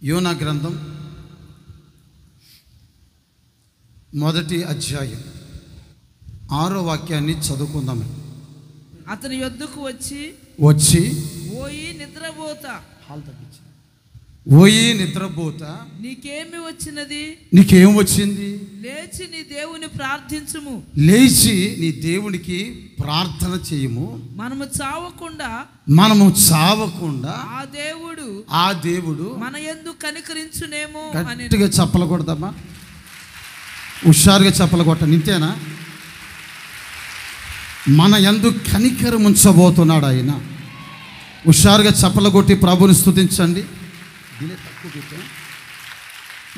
యోనా గ్రంథం 1వ అధ్యాయం 6వ వాక్యాన్ని చదువుకుందాము. అతని యొద్దకు వచ్చి ఓయి నిద్రపోత నీకేమి వచ్చినది? నీకేం వచ్చింది? లేచి నీ దేవుని ప్రార్థించుము. లేచి నీ దేవునికి ప్రార్థన చేయము. మనము చావకుండా ఆ దేవుడు మన యందు కనికరించునేమో. గట్టిగా చప్పలు కొడదామా? హుషారుగా చప్పలు కొట్ట. నింతేనా? మన యందు కనికరం ఉంచబోతున్నాడు ఆయన. హుషారుగా చప్పలు కొట్టి ప్రభుని స్తుతించండి.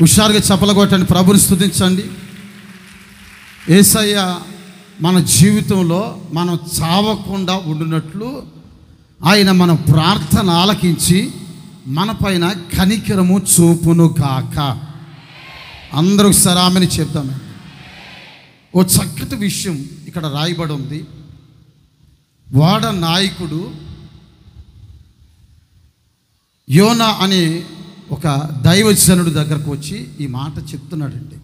హుషారుగా చప్పలు కొట్టండి, ప్రభుని స్తుతించండి. యేసయ్య మన జీవితంలో మనం చావకుండా ఉండినట్లు ఆయన మన ప్రార్థన ఆలకించి మన పైన కనికరము చూపును కాక. అందరూ సరామని చెప్తామండి. ఓ చక్కటి విషయం ఇక్కడ రాయబడి ఉంది. వాడ నాయకుడు యోనా అనే ఒక దైవజనుడి దగ్గరకు వచ్చి ఈ మాట చెప్తున్నాడండి.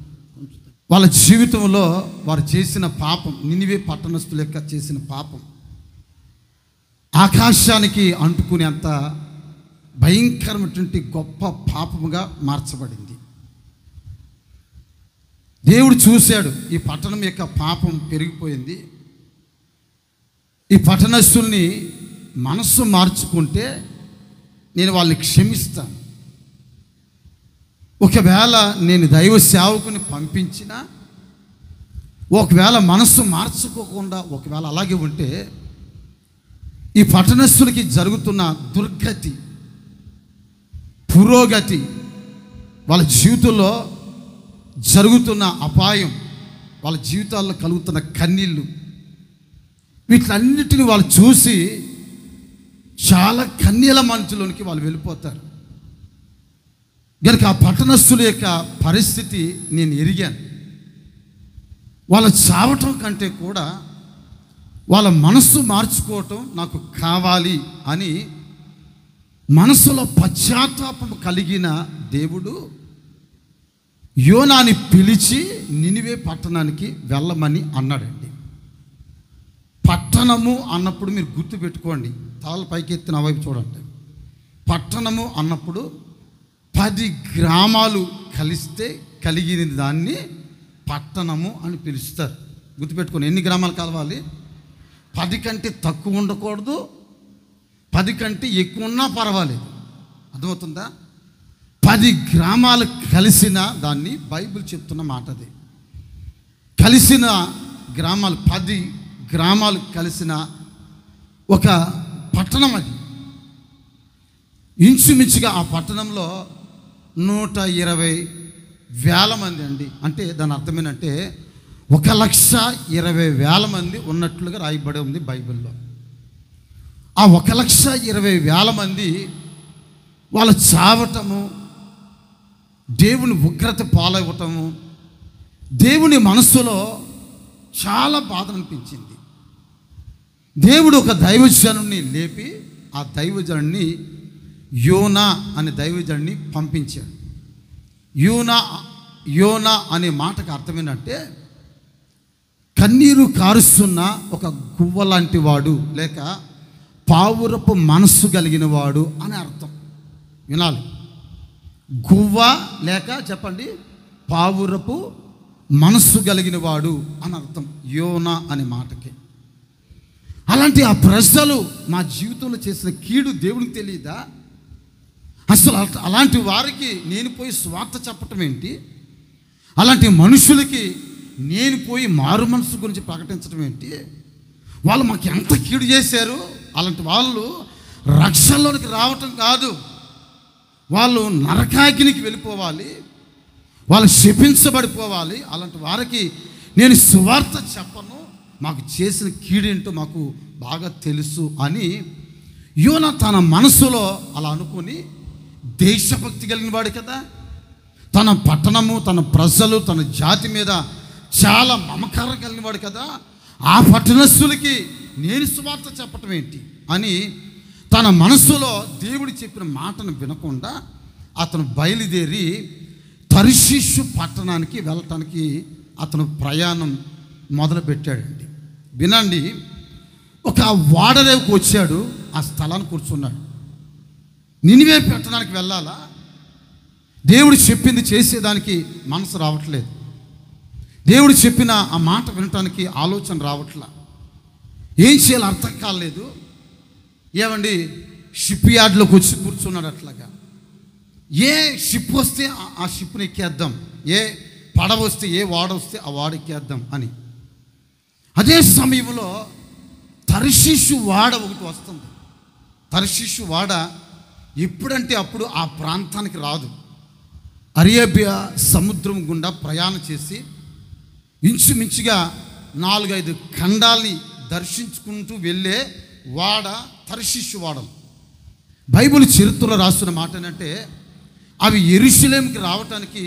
వాళ్ళ జీవితంలో వారు చేసిన పాపం, నినివే పట్టణస్థుల యొక్క చేసిన పాపం ఆకాశానికి అంటుకునేంత భయంకరమైనటువంటి గొప్ప పాపముగా మార్చబడింది. దేవుడు చూశాడు, ఈ పట్టణం యొక్క పాపం పెరిగిపోయింది. ఈ పట్టణస్థుల్ని మనస్సు మార్చుకుంటే నేను వాళ్ళని క్షమిస్తాను. ఒకవేళ నేను దైవ సేవకుని పంపించినా, ఒకవేళ మనస్సు మార్చుకోకుండా ఒకవేళ అలాగే ఉంటే ఈ పట్టణస్థులకి జరుగుతున్న దుర్గతి, పురోగతి, వాళ్ళ జీవితంలో జరుగుతున్న అపాయం, వాళ్ళ జీవితాల్లో కలుగుతున్న కన్నీళ్ళు, వీటిలన్నిటిని వాళ్ళు చూసి చాలా కన్నీల మంచులోనికి వాళ్ళు వెళ్ళిపోతారు. కనుక ఆ పట్టణస్థుల యొక్క పరిస్థితి నేను ఎరిగాను. వాళ్ళు చావటం కంటే కూడా వాళ్ళ మనస్సు మార్చుకోవటం నాకు కావాలి అని మనసులో పశ్చాత్తాపం కలిగిన దేవుడు యోనాని పిలిచి నినివే పట్టణానికి వెళ్ళమని అన్నాడండి. పట్టణము అన్నప్పుడు మీరు గుర్తుపెట్టుకోండి, తాళ్ళ పైకి ఎత్తిన వైపు చూడండి. పట్టణము అన్నప్పుడు 10 గ్రామాలు కలిస్తే కలిగిన దాన్ని పట్టణము అని పిలుస్తారు. గుర్తుపెట్టుకోండి, ఎన్ని గ్రామాలు కలవాలి? 10 కంటే తక్కువ ఉండకూడదు, 10 కంటే ఎక్కువ ఉన్నా పర్వాలేదు. అర్థమవుతుందా? 10 గ్రామాలు కలిసిన దాన్ని బైబిల్ చెప్తున్న మాట. అది కలిసిన గ్రామాలు, 10 గ్రామాలు కలిసిన ఒక పట్టణం. అది ఇంచుమించుగా ఆ పట్టణంలో 120,000 మంది అండి. అంటే దాని అర్థం ఏంటంటే 1,20,000 మంది ఉన్నట్లుగా రాయబడి ఉంది బైబిల్లో. ఆ 1,20,000 మంది వాళ్ళు చావటము, దేవుని ఉగ్రత పాలవ్వటము, దేవుని మనస్సులో చాలా బాధ అనిపించింది. దేవుడు ఒక దైవజనుడిని లేపి ఆ దైవజనుడిని యోనా అనే దైవజనుడిని పంపించాడు. యోనా అనే మాటకు అర్థం ఏంటంటే కన్నీరు కారుస్తున్న ఒక గువ్వ లాంటి వాడు, లేక పావురపు మనస్సు కలిగిన వాడు అని అర్థం. వినాలి, గువ్వ లేక చెప్పండి పావురపు మనస్సు కలిగిన వాడు అని అర్థం యోనా అనే మాటకి. అలాంటి ఆ ప్రజలు మా జీవితంలో చేసిన కీడు దేవునికి తెలియదా? అసలు అలాంటి వారికి నేను పోయి స్వార్థ చెప్పటం ఏంటి? అలాంటి మనుషులకి నేను పోయి మారు మనసు గురించి ప్రకటించడం ఏంటి? వాళ్ళు మాకు ఎంత కీడు చేశారు. అలాంటి వాళ్ళు రక్షణలోనికి రావటం కాదు, వాళ్ళు నరకాగ్నికి వెళ్ళిపోవాలి, వాళ్ళు శపించబడిపోవాలి. అలాంటి వారికి నేను సువార్త చెప్పను, మాకు చేసిన కీడేంటో మాకు బాగా తెలుసు అని యోనా తన మనసులో అలా అనుకొని, దేశభక్తి కలిగిన వాడు కదా, తన పట్టణము, తన ప్రజలు, తన జాతి మీద చాలా మమకారం కలిగిన వాడు కదా, ఆ పట్టణస్థులకి నేను సువార్త చెప్పటం ఏంటి అని తన మనసులో దేవుడు చెప్పిన మాటను వినకుండా అతను బయలుదేరి తర్షీషు పట్టణానికి వెళ్ళటానికి అతను ప్రయాణం మొదలుపెట్టాడండి. వినండి, ఒక వాడరేవుకు వచ్చాడు, ఆ స్థలాన్ని కూర్చున్నాడు. నినివే పట్టణానికి వెళ్ళాలా, దేవుడు చెప్పింది చేసేదానికి మనసు రావట్లేదు, దేవుడు చెప్పిన ఆ మాట వినటానికి ఆలోచన రావట్లా, ఏం చేయాలో అర్థం కాలేదు. ఏమండి, షిప్ యార్డ్లోకి వచ్చి కూర్చున్నాడు. అట్లాగా ఏ షిప్ వస్తే ఆ షిప్ని ఎక్కేద్దాం, ఏ పడవ వస్తే, ఏ వాడ వస్తే ఆ వాడ ఎక్కేద్దాం అని. అదే సమయంలో తర్షీషు వాడ ఒకటి వస్తుంది. తర్షీషు వాడ ఎప్పుడంటే అప్పుడు ఆ ప్రాంతానికి రాదు. అరేబియా సముద్రం గుండా ప్రయాణం చేసి ఇంచుమించుగా 4-5 ఖండాల్ని దర్శించుకుంటూ వెళ్ళే వాడ తర్షీషు వాడలు. బైబిల్ చరిత్రలో రాస్తున్న మాట ఏంటంటే అవి యెరూషలేముకి రావటానికి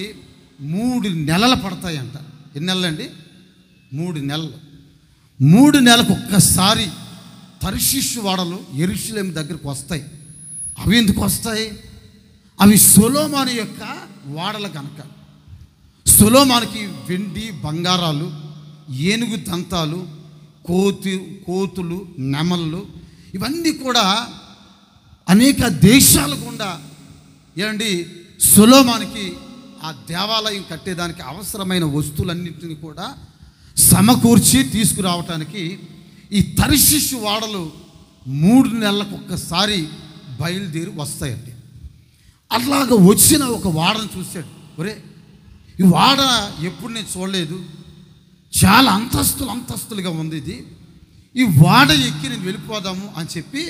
3 నెలలు పడతాయంట. ఎన్ని నెలలండి? 3 నెలలు. 3 నెలలకు ఒక్కసారి తర్షీషు వాడలు యెరూషలేము దగ్గరికి వస్తాయి. అవి ఎందుకు వస్తాయి? అవి సొలొమోను యొక్క వాడలు కనుక. సొలొమోనుకి వెండి బంగారాలు, ఏనుగు దంతాలు, కోతులు, నెమళ్ళు ఇవన్నీ కూడా అనేక దేశాల గుండా ఏమండి సొలొమోనుకి ఆ దేవాలయం కట్టేదానికి అవసరమైన వస్తువులన్నింటినీ కూడా సమకూర్చి తీసుకురావటానికి ఈ తర్షీషు వాడలు 3 నెలలకు ఒక్కసారి బయలుదేరి వస్తాయండి. అట్లాగా వచ్చిన ఒక వాడను చూశాడు. ఒరే, ఈ వాడ ఎప్పుడు నేను చూడలేదు, చాలా అంతస్తులుగా ఉంది ఇది, ఈ వాడ ఎక్కి నేను వెళ్ళిపోదాము అని చెప్పి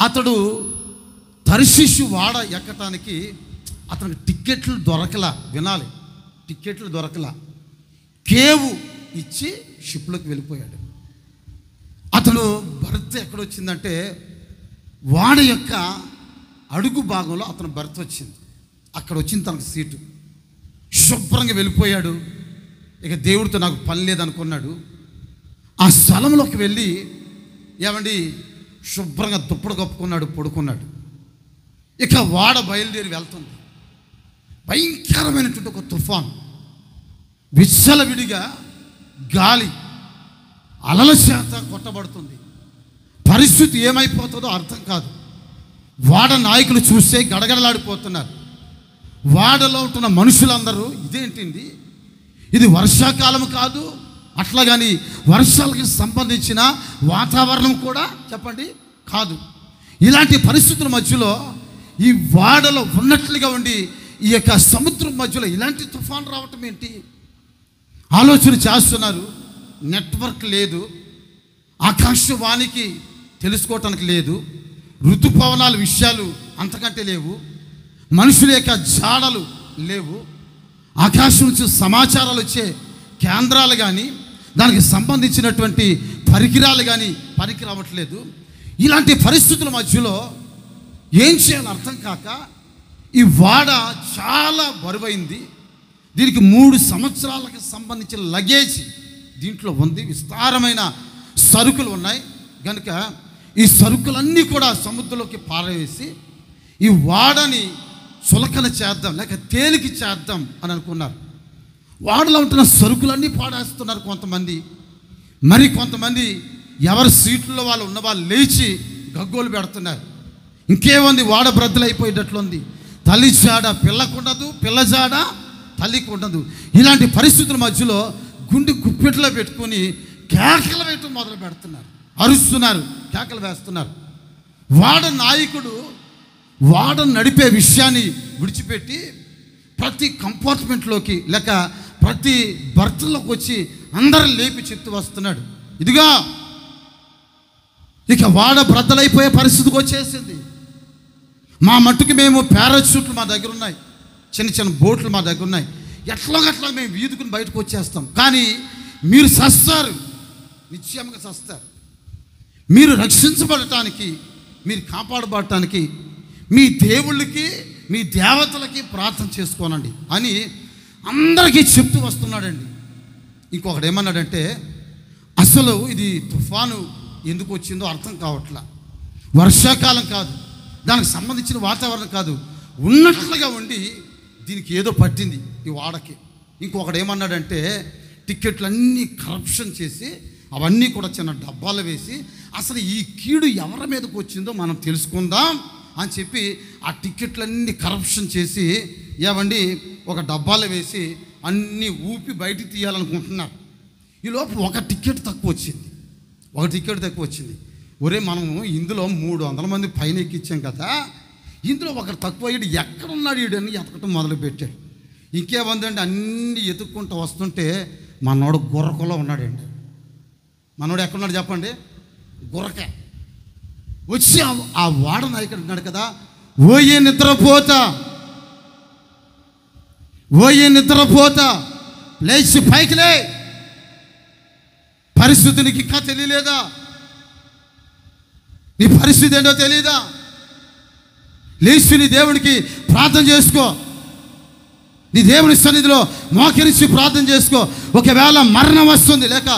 అతడు తర్షీషు వాడ ఎక్కటానికి అతనికి టిక్కెట్లు దొరకలా. వినాలి, టిక్కెట్లు దొరకలా. కేవు ఇచ్చి షిప్లోకి వెళ్ళిపోయాడు. అతను బర్త్ ఎక్కడొచ్చిందంటే వాడ యొక్క అడుగు భాగంలో అతను బర్త్ వచ్చింది. అక్కడ వచ్చింది తనకు సీటు. శుభ్రంగా వెళ్ళిపోయాడు. ఇక దేవుడితో నాకు పని లేదనుకున్నాడు. ఆ స్థలంలోకి వెళ్ళి ఏమండి శుభ్రంగా దుప్పడు కప్పుకున్నాడు, పడుకున్నాడు. ఇక వాడ బయలుదేరి వెళ్తుంది. భయంకరమైనటువంటి ఒక తుఫాను, విచ్చలవిడిగా గాలి, అలల చేత కొట్టబడుతుంది. పరిస్థితి ఏమైపోతుందో అర్థం కాదు. వాడ నాయకులు చూస్తే గడగడలాడిపోతున్నారు. వాడలో ఉంటున్న మనుషులందరూ ఇదేంటింది, ఇది వర్షాకాలం కాదు, అట్లాగని వర్షాలకి సంబంధించిన వాతావరణం కూడా చెప్పండి కాదు. ఇలాంటి పరిస్థితుల మధ్యలో ఈ వాడలో ఉన్నట్లుగా ఉండి ఈ యొక్క సముద్రం మధ్యలో ఇలాంటి తుఫాను రావటం ఏంటి? ఆలోచన చేస్తున్నారు. నెట్వర్క్ లేదు, ఆకాశవాణికి తెలుసుకోవటానికి లేదు, ఋతుపవనాల విషయాలు అంతకంటే లేవు, మనుషుల యొక్క జాడలు లేవు, ఆకాశం నుంచి సమాచారాలు వచ్చే కేంద్రాలు కానీ దానికి సంబంధించినటువంటి పరికరాలు కానీ పనికి రావట్లేదు. ఇలాంటి పరిస్థితుల మధ్యలో ఏం చేయాలో అర్థం కాక ఈ వాడ చాలా బరువైంది. దీనికి 3 సంవత్సరాలకు సంబంధించిన లగేజ్ దీంట్లో ఉంది, విస్తారమైన సరుకులు ఉన్నాయి కనుక ఈ సరుకులన్నీ కూడా సముద్రంలోకి పారవేసి ఈ వాడని చులకన చేద్దాం, లేక తేలికి చేద్దాం అని అనుకున్నారు. వాడలో ఉంటున్న సరుకులన్నీ పాడేస్తున్నారు కొంతమంది. మరి కొంతమంది ఎవరి సీట్లలో వాళ్ళు ఉన్న వాళ్ళు లేచి గగ్గోలు పెడుతున్నారు. ఇంకేముంది, వాడ బ్రద్దలైపోయేటట్లుంది. తల్లి జాడ పిల్లకుండదు, పిల్ల జాడ తల్లికి ఉండదు. ఇలాంటి పరిస్థితుల మధ్యలో గుండె గుప్పెట్లో పెట్టుకొని కేకలు వేయటం మొదలు పెడుతున్నారు, అరుస్తున్నారు, కేకలు వేస్తున్నారు. వాడ నాయకుడు వాడ నడిపే విషయాన్ని విడిచిపెట్టి ప్రతి కంపార్ట్మెంట్లోకి లేక ప్రతి బర్త్లోకి వచ్చి అందరూ లేపి చెప్తూ వస్తున్నాడు, ఇదిగా ఇక వాడ బ్రద్దలైపోయే పరిస్థితికి వచ్చేసింది. మా మట్టుకు మేము పారాషూట్లు మా దగ్గర ఉన్నాయి, చిన్న చిన్న బోట్లు మా దగ్గర ఉన్నాయి, ఎట్లాగట్లా మేము వీధుకుని బయటకు వచ్చేస్తాం. కానీ మీరు చస్తారు, నిశ్చయంగా చస్తారు. మీరు రక్షించబడటానికి, మీరు కాపాడబడటానికి మీ దేవుళ్ళకి మీ దేవతలకి ప్రార్థన చేసుకోనండి అని అందరికీ చెప్తూ వస్తున్నాడండి. ఇంకొకటి ఏమన్నాడంటే, అసలు ఇది తుఫాను ఎందుకు వచ్చిందో అర్థం కావట్లా, వర్షాకాలం కాదు, దానికి సంబంధించిన వాతావరణం కాదు, ఉన్నట్లుగా ఉండి దీనికి ఏదో పట్టింది ఈ వాడకి. ఇంకొకడు ఏమన్నాడంటే టిక్కెట్లన్నీ కరప్షన్ చేసి అవన్నీ కూడా చిన్న డబ్బాలు వేసి అసలు ఈ కీడు ఎవరి మీదకి వచ్చిందో మనం తెలుసుకుందాం అని చెప్పి ఆ టిక్కెట్లన్నీ కరప్షన్ చేసి ఏవండి ఒక డబ్బాలు వేసి అన్నీ ఊపి బయటికి తీయాలనుకుంటున్నారు. ఈ లోపు ఒక టిక్కెట్ తక్కువ వచ్చింది. ఒరే మనము ఇందులో 300 మంది పైన ఎక్కించాం కదా, ఇందులో ఒకరు తక్కువ అయ్యాడు, ఎక్కడున్నాడు వీడని ఎతకటం మొదలుపెట్టాడు. ఇంకేముందండి అన్నీ ఎతుక్కుంటూ వస్తుంటే మనోడు గుర్రకలో ఉన్నాడండి. మనోడు ఎక్కడున్నాడు చెప్పండి? గుర్రక వచ్చి ఆ వాడ నాయకుడు ఉన్నాడు కదా, ఓయే నిద్రపోతా లేచి పైకిలే, పరిస్థితి నీకు ఇంకా తెలియలేదా? నీ పరిస్థితి ఏంటో తెలియదా? లేచి నీ దేవుడికి ప్రార్థన చేసుకో, నీ దేవుని సన్నిధిలో మోకరించి ప్రార్థన చేసుకో. ఒకవేళ మరణం వస్తుంది లేక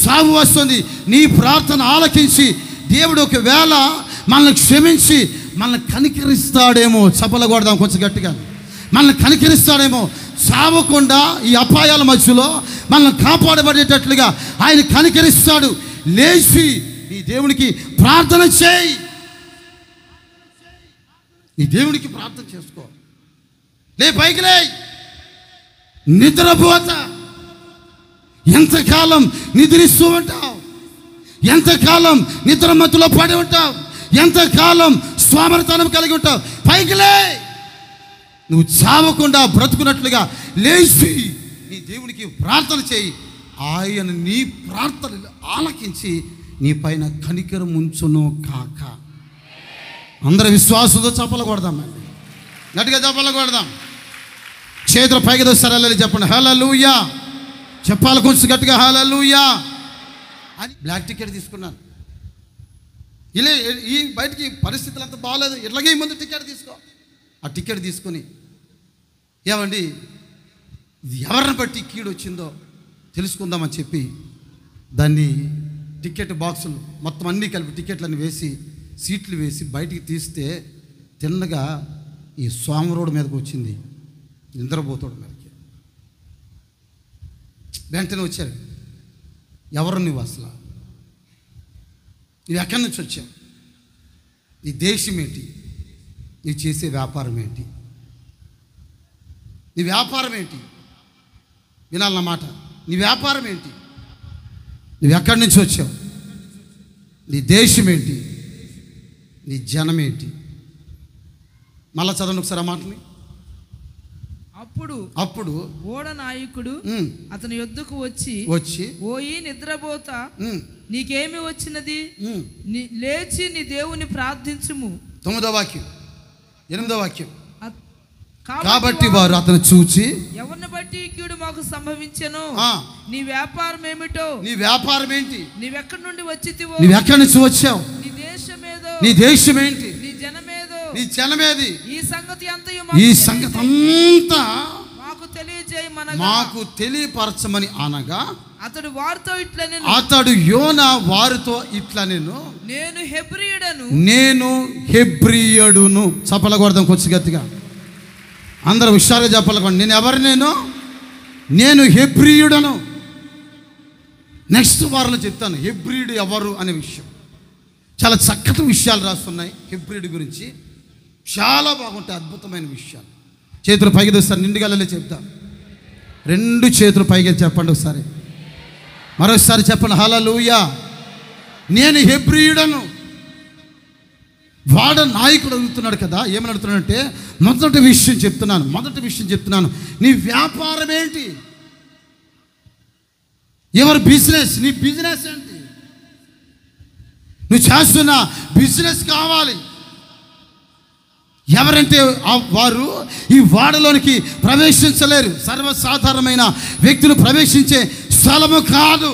సాగు వస్తుంది, నీ ప్రార్థన ఆలకించి దేవుడు ఒకవేళ మనల్ని క్షమించి మనల్ని కనికరిస్తాడేమో. చప్పలగొడదాం కొంచెం గట్టిగా. మనల్ని కనికరిస్తాడేమో, సావకుండా ఈ అపాయాల మధ్యలో మనల్ని కాపాడబడేటట్లుగా ఆయన కనికరిస్తాడు. లేచి నీ దేవునికి ప్రార్థన చేయి, నీ దేవునికి ప్రార్థన చేసుకో. లే పైకి లే, నిద్రపోతా. ఎంతకాలం నిద్రిస్తూ ఉంటావు? ఎంతకాలం నిద్ర మత్తులో పడి ఉంటావు? ఎంతకాలం స్వామర్థనం కలిగి ఉంటావు? పైకి లే, నువ్వు చావకుండా బ్రతుకున్నట్లుగా లేచి నీ దేవునికి ప్రార్థన చేయి. ఆయన నీ ప్రార్థనలు ఆలకించి నీ పైన కనికరం ఉంచును కాక. అందరి విశ్వాసంతో చప్పలు కొడదామండి, గట్టిగా చప్పలు కొడదాం. చేతులు పైకి దోస్తారా చెప్పండి హల్లెలూయా. చెప్పాలి కొంచెం గట్టిగా హల్లెలూయా అని. బ్లాక్ టికెట్ తీసుకున్నాను. ఇలా ఈ బయటికి పరిస్థితులు అంతా బాగాలేదు, ఇట్లాగే ముందు టికెట్ తీసుకో. ఆ టికెట్ తీసుకొని ఏమండి ఇది ఎవరిని బట్టి కీడు వచ్చిందో తెలుసుకుందామని చెప్పి దాన్ని టికెట్ బాక్సులు మొత్తం అన్నీ కలిపి టికెట్లను వేసి సీట్లు వేసి బయటికి తీస్తే తిన్నగా ఈ సోమరోడు మీదకి వచ్చింది, నిద్రపోతాడు మీదకి. వెంటనే వచ్చారు, ఎవరు నువ్వు అసలు? నువ్వు ఎక్కడి నుంచి వచ్చావు? నీ దేశం ఏంటి? నువ్వు చేసే వ్యాపారం ఏంటి? నీ వ్యాపారం ఏంటి? వినాలన్నమాట. నీ వ్యాపారం ఏంటి? నువ్వు ఎక్కడి నుంచి వచ్చావు? నీ దేశం ఏంటి? నీ జనం ఏంటి? మళ్ళా చదవండి ఒకసారి ఆ మాటని. అప్పుడు ఓడ నాయకుడు అతని యొద్దకు వచ్చి ఓయి నిద్రపోతా, నీకేమి వచ్చినది? లేచి నీ దేవుని ప్రార్థించుము. 9వ వాక్యం 8వ వాక్యం. కాబట్టి వారు అతను చూచి ఎవరిని బట్టి కీడు మాకు సంభవించెను? నీ వ్యాపారం ఏమిటో? నీ వ్యాపారం ఏంటి? నీవెక్కడి నుండి వచ్చితివో? నీవెక్కడి నుంచి వచ్చావు? నీ దేశమేదో? నీ దేశం ఏంటి? నీ జనమేదో? నీ జనమేది? ఈ సంగతి అంతా మాకు తెలియపరచమని అనగా అతడు యోనా వారితో ఇట్లా నేను హెబ్రీయుడును. చెప్పలకూడదాం కొంచెం గట్టిగా, అందరూ హుషారుగా చెప్పలకూడదు. నేను ఎవరు? నేను హెబ్రీయుడను. నెక్స్ట్ వారంలో చెప్తాను హెబ్రీయుడు ఎవరు అనే విషయం. చాలా చక్కటి విషయాలు రాస్తున్నాయి హెబ్రీయుడు గురించి, చాలా బాగుంటాయి, అద్భుతమైన విషయాలు. చేతులు పైకి తెస్తారు, నిండుగలలే చెప్తా. 2 చేతులు పైకి చెప్పండి ఒకసారి, మరోసారి చెప్పండి హల్లెలూయా. నేను హెబ్రీయుడను. వాడ నాయకుడు అడుగుతున్నాడు కదా, ఏమని అడుగుతున్నాడంటే మొదటి విషయం చెప్తున్నాను. నీ వ్యాపారం ఏంటి? ఎవరి బిజినెస్? నీ బిజినెస్ ఏంటి? నువ్వు చేస్తున్న బిజినెస్ కావాలి. ఎవరంటే వారు ఈ వాడలోనికి ప్రవేశించలేరు. సర్వసాధారణమైన వ్యక్తులు ప్రవేశించే స్థలము కాదు.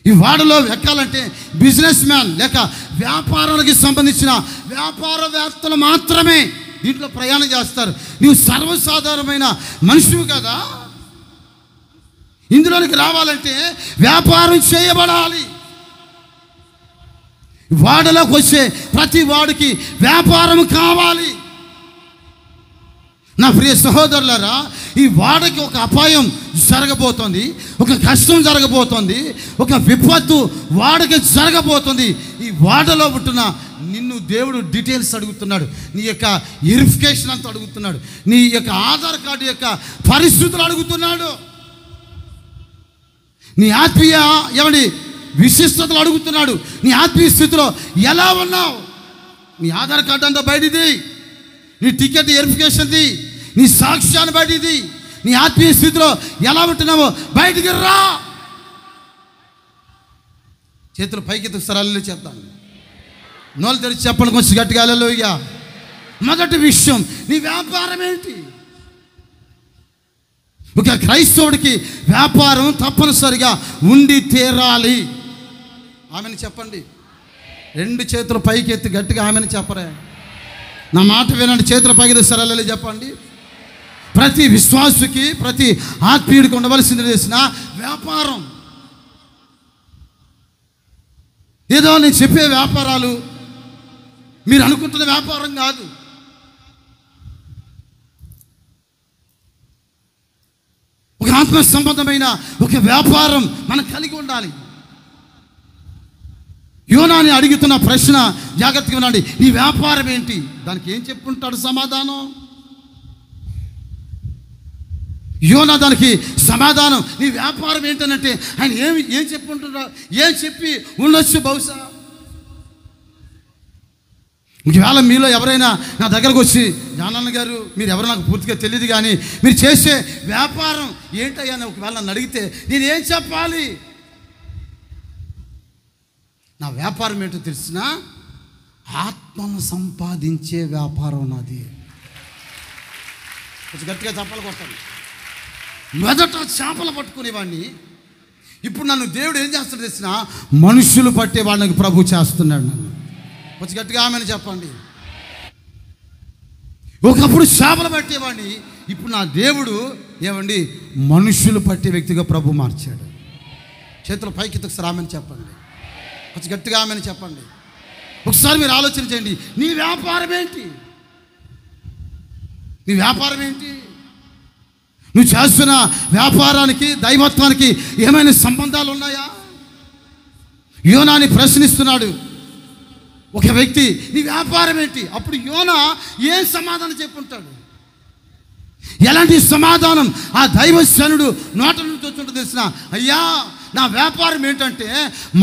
ఈ వాడలో ఎక్కాలంటే బిజినెస్ మ్యాన్ లేక వ్యాపారానికి సంబంధించిన వ్యాపారవేత్తలు మాత్రమే దీంట్లో ప్రయాణం చేస్తారు. నీవు సర్వసాధారణమైన మనిషివి కదా. ఇందులోనికి రావాలంటే వ్యాపారం చేయబడాలి. వాడలోకి వచ్చే ప్రతి వాడికి వ్యాపారం కావాలి. నా ప్రియ సహోదరులారా, ఈ వాడకి ఒక అపాయం జరగబోతోంది, ఒక కష్టం జరగబోతోంది, ఒక విపత్తు వాడకి జరగబోతుంది. ఈ వాడలో పుట్టిన నిన్ను దేవుడు డీటెయిల్స్ అడుగుతున్నాడు, నీ యొక్క వెరిఫికేషన్ అంతా అడుగుతున్నాడు, నీ యొక్క ఆధార్ కార్డు యొక్క పరిస్థితులు అడుగుతున్నాడు, నీ ఆత్మీయ ఏమండి విశిష్టతలు అడుగుతున్నాడు. నీ ఆత్మీయ స్థితిలో ఎలా ఉన్నావు? నీ ఆధార్ కార్డు అంతా బయటిది, నీ టికెట్ వెరిఫికేషన్ది, నీ సాక్ష్యాన్ని బయటిది, నీ ఆత్మీయ స్థితిలో ఎలా ఉంటున్నావో బయటికి రా. చేతులు పైకి సరాలు చెప్తాను, నోళ్ళు తెరిచి చెప్పండి కొంచెం గట్టిగా హల్లెలూయా. మొదటి విషయం, నీ వ్యాపారం ఏంటి? ఒక క్రైస్తవుడికి వ్యాపారం తప్పనిసరిగా ఉండి తీరాలి. ఆమెను చెప్పండి, రెండు చేతులు పైకి ఎత్తి గట్టిగా ఆమెను చెప్పరా. నా మాట వినండి, చేతుల పైకి సరళ చెప్పండి. ప్రతి విశ్వాసుకి, ప్రతి ఆత్మీయుడికి ఉండవలసింది చేసిన వ్యాపారం. ఏదో నేను చెప్పే వ్యాపారాలు మీరు అనుకుంటున్న వ్యాపారం కాదు. ఒక ఆత్మ సంబంధమైన ఒక వ్యాపారం మనం కలిగి ఉండాలి. యోనాని అడుగుతున్న ప్రశ్న జాగ్రత్తగా వినండి, నీ వ్యాపారం ఏంటి? దానికి ఏం చెప్పుకుంటాడు సమాధానం? యోనా దానికి సమాధానం నీ వ్యాపారం ఏంటనంటే ఆయన ఏం చెప్పుకుంటున్నాడు, ఏం చెప్పి ఉండొచ్చు బహుశా. ఒకవేళ మీలో ఎవరైనా నా దగ్గరకు వచ్చి, జానన్న గారు మీరు ఎవరో నాకు పూర్తిగా తెలియదు కానీ మీరు చేసే వ్యాపారం ఏంటయ్యా అని ఒకవేళ నన్ను అడిగితే నేనేం చెప్పాలి? నా వ్యాపారం ఏంటో తెలిసిన ఆత్మను సంపాదించే వ్యాపారం నాది. కొంచెం గట్టిగా చేపలు కొట్టాలి. మొదట చేపలు పట్టుకునేవాడిని, ఇప్పుడు నన్ను దేవుడు ఏం చేస్తాడు తెలిసిన మనుషులు పట్టే వాళ్ళకి ప్రభు చేస్తున్నాడు నన్ను. కొంచెం గట్టిగా ఆమెను చెప్పండి. ఒకప్పుడు చేపలు పట్టేవాడిని, ఇప్పుడు నా దేవుడు ఏమండి మనుషులు పట్టే వ్యక్తిగా ప్రభు మార్చాడు. చేతుల పైకి ఒకసారి ఆమెను చెప్పండి, కొంచెం గట్టిగా ఆమెను చెప్పండి. ఒకసారి మీరు ఆలోచన చేయండి, నీ వ్యాపారం ఏంటి? నీ వ్యాపారం ఏంటి? నువ్వు చేస్తున్న వ్యాపారానికి దైవత్వానికి ఏమైనా సంబంధాలు ఉన్నాయా? యోనాని ప్రశ్నిస్తున్నాడు ఒక వ్యక్తి, నీ వ్యాపారం ఏంటి? అప్పుడు యోనా ఏం సమాధానం చెప్పుంటాడు? ఎలాంటి సమాధానం ఆ దైవజనుడు నోట నుంచి వచ్చుంటో తెలిసిన, అయ్యా నా వ్యాపారం ఏంటంటే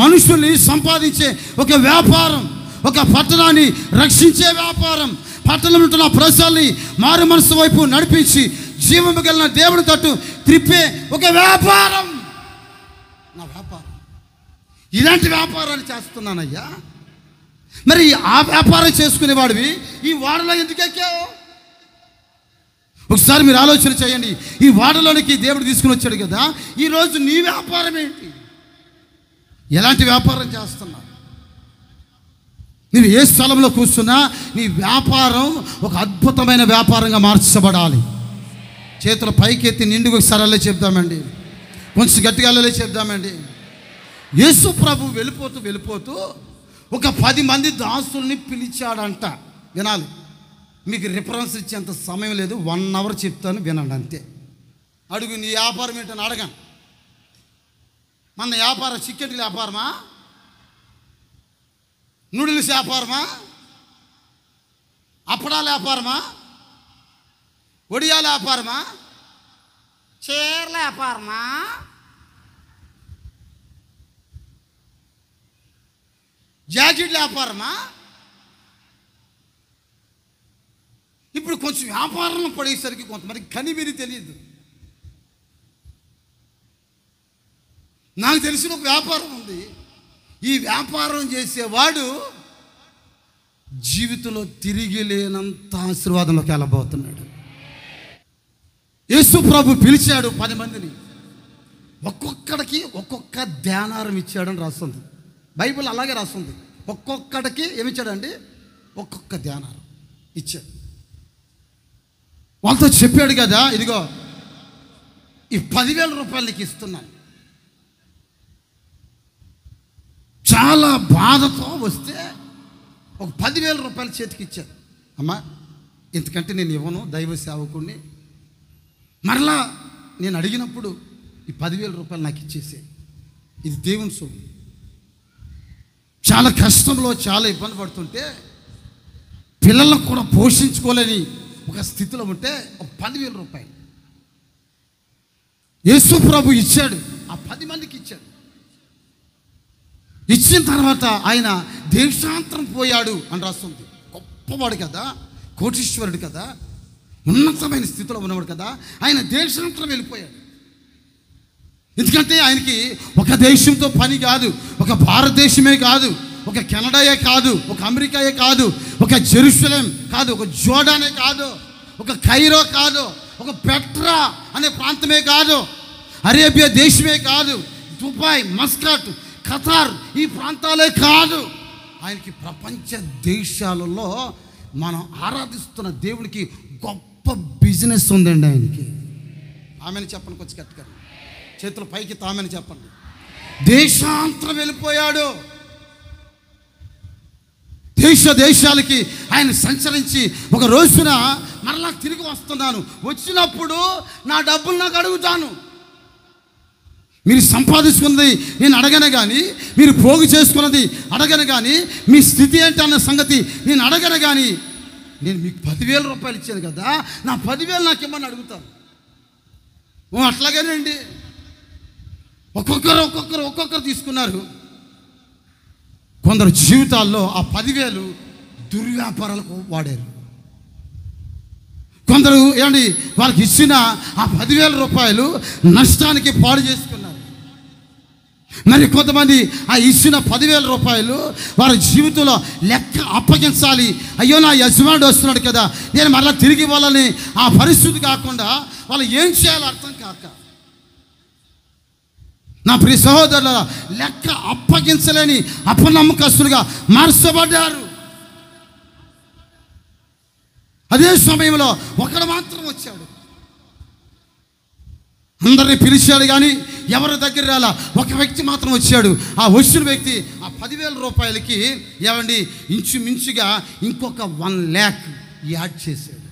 మనుషుల్ని సంపాదించే ఒక వ్యాపారం, ఒక పట్టణాన్ని రక్షించే వ్యాపారం, పట్టణంలో ఉంటున్న ప్రజల్ని మారు మనసు వైపు నడిపించి జీవము కలిగిన దేవుని తట్టు త్రిప్పే ఒక వ్యాపారం నా వ్యాపారం. ఇలాంటి వ్యాపారాన్ని చేస్తున్నానయ్యా. మరి ఆ వ్యాపారం చేసుకునేవాడివి ఈ వాడలో ఎందుకు ఎక్కావు? ఒకసారి మీరు ఆలోచన చేయండి. ఈ వాడలోనికి దేవుడు తీసుకుని వచ్చాడు కదా, ఈరోజు నీ వ్యాపారం ఏంటి? ఎలాంటి వ్యాపారం చేస్తున్నావు? నీవు ఏ స్థలంలో కూర్చున్నా నీ వ్యాపారం ఒక అద్భుతమైన వ్యాపారంగా మార్చబడాలి. చేతుల పైకెత్తి నిండుకు సరళే చెప్దామండి, కొంచెం గట్టిగా చెప్దామండి. యేసు ప్రభు వెళ్ళిపోతూ ఒక 10 మంది దాసుల్ని పిలిచాడంట. వినాలి, మీకు రిఫరెన్స్ ఇచ్చేంత సమయం లేదు, 1 అవర్ చెప్తాను వినండి అంతే. అడుగు, నీ వ్యాపారం ఏంటని అడగను. మన వ్యాపారం చికెన్ వ్యాపారమా, నూడిల్స్ వ్యాపారమా, అప్పడాల వ్యాపారమా, ఒడియాల వ్యాపారమా, చీరల వ్యాపారమా, జాకెట్ల వ్యాపారమా? ఇప్పుడు కొంచెం వ్యాపారంలో పడేసరికి కొంతమందికి కనివిని తెలియదు. నాకు తెలిసిన ఒక వ్యాపారం ఉంది. ఈ వ్యాపారం చేసేవాడు జీవితంలో తిరిగి లేనంత ఆశీర్వాదంలోకి వెళ్ళబోతున్నాడు. యేసు ప్రభు పిలిచాడు 10 మందిని, ఒక్కొక్కడికి ఒక్కొక్క ధ్యానారం ఇచ్చాడని రాస్తుంది. బైబిల్ అలాగే రాస్తుంది. ఒక్కొక్కడికి ఏమిచ్చాడండి? ఒక్కొక్క ధ్యానారం ఇచ్చాడు. వాళ్ళతో చెప్పాడు కదా, ఇదిగో ఈ 10,000 రూపాయలు నీకు ఇస్తున్నాను. చాలా బాధతో వస్తే ఒక 10,000 రూపాయలు చేతికి ఇచ్చారు. అమ్మా, ఇంతకంటే నేను ఇవ్వను, దైవ సేవకుడిని. మరలా నేను అడిగినప్పుడు ఈ 10,000 రూపాయలు నాకు ఇచ్చేసే, ఇది దేవుని సొమ్ము. చాలా కష్టంలో చాలా ఇబ్బంది పడుతుంటే పిల్లలను కూడా పోషించుకోలేని ఒక స్థితిలో ఉంటే ఒక 10,000 రూపాయలు యేసు ప్రభు ఇచ్చాడు. ఆ 10 మందికి ఇచ్చాడు. ఇచ్చిన తర్వాత ఆయన దేశాంతరం పోయాడు అని రాస్తుంది. గొప్పవాడు కదా, కోటీశ్వరుడు కదా, ఉన్నతమైన స్థితిలో ఉన్నవాడు కదా, ఆయన దేశాంతరం వెళ్ళిపోయాడు. ఎందుకంటే ఆయనకి ఒక దేశంతో పని కాదు, ఒక భారతదేశమే కాదు, ఒక కెనడాయే కాదు, ఒక అమెరికాయే కాదు, ఒక జెరూసలేం కాదు, ఒక జోర్డానే కాదు, ఒక కైరో కాదు, ఒక పెట్రా అనే ప్రాంతమే కాదు, అరేబియా దేశమే కాదు, దుబాయ్, మస్కట్, ఖతార్ ఈ ప్రాంతాలే కాదు. ఆయనకి ప్రపంచ దేశాలలో మనం ఆరాధిస్తున్న దేవునికి గొప్ప బిజినెస్ ఉందండి ఆయనకి. ఆమెను చెప్పండి, కొంచెం గట్టిగా చేతులు పైకి తామని చెప్పండి. దేశాంతరం వెళ్ళిపోయాడు. దేశాలకి ఆయన సంచరించి ఒక రోజున మరలా తిరిగి వస్తున్నాను, వచ్చినప్పుడు నా డబ్బులు నాకు అడుగుతాను. మీరు సంపాదించుకున్నది నేను అడగను కానీ, మీరు పోగు చేసుకున్నది అడగను కానీ, మీ స్థితి ఏంటి అన్న సంగతి నేను అడగను కానీ, నేను మీకు 10,000 రూపాయలు ఇచ్చాను కదా, నా 10,000 నాకు ఇమ్మని అడుగుతాను. అట్లాగేనండి. ఒక్కొక్కరు తీసుకున్నారు. కొందరు జీవితాల్లో ఆ 10,000 దుర్వ్యాపారాలకు వాడారు. కొందరు ఏమండి వాళ్ళకి ఇచ్చిన ఆ 10,000 రూపాయలు నష్టానికి పాడు చేసుకున్నారు. మరి కొంతమంది ఆ ఇచ్చిన 10,000 రూపాయలు వారి జీవితంలో లెక్క అప్పగించాలి. అయ్యో, నా యజమానుడు వస్తున్నాడు కదా, నేను మరలా తిరిగి ఇవ్వాలని ఆ పరిస్థితి కాకుండా వాళ్ళు ఏం చేయాలో అర్థం కాక, నా ప్రియ సహోదరుల, లెక్క అప్పగించలేని అపనమ్మకస్తులుగా మార్చబడ్డారు. అదే సమయంలో ఒకడు మాత్రం వచ్చాడు. అందరినీ పిలిచాడు కానీ ఎవరి దగ్గర రాలా. ఒక వ్యక్తి మాత్రం వచ్చాడు. ఆ వచ్చిన వ్యక్తి ఆ 10,000 రూపాయలకి ఏమండి ఇంచుమించుగా ఇంకొక 1 lakh యాడ్ చేశాడు.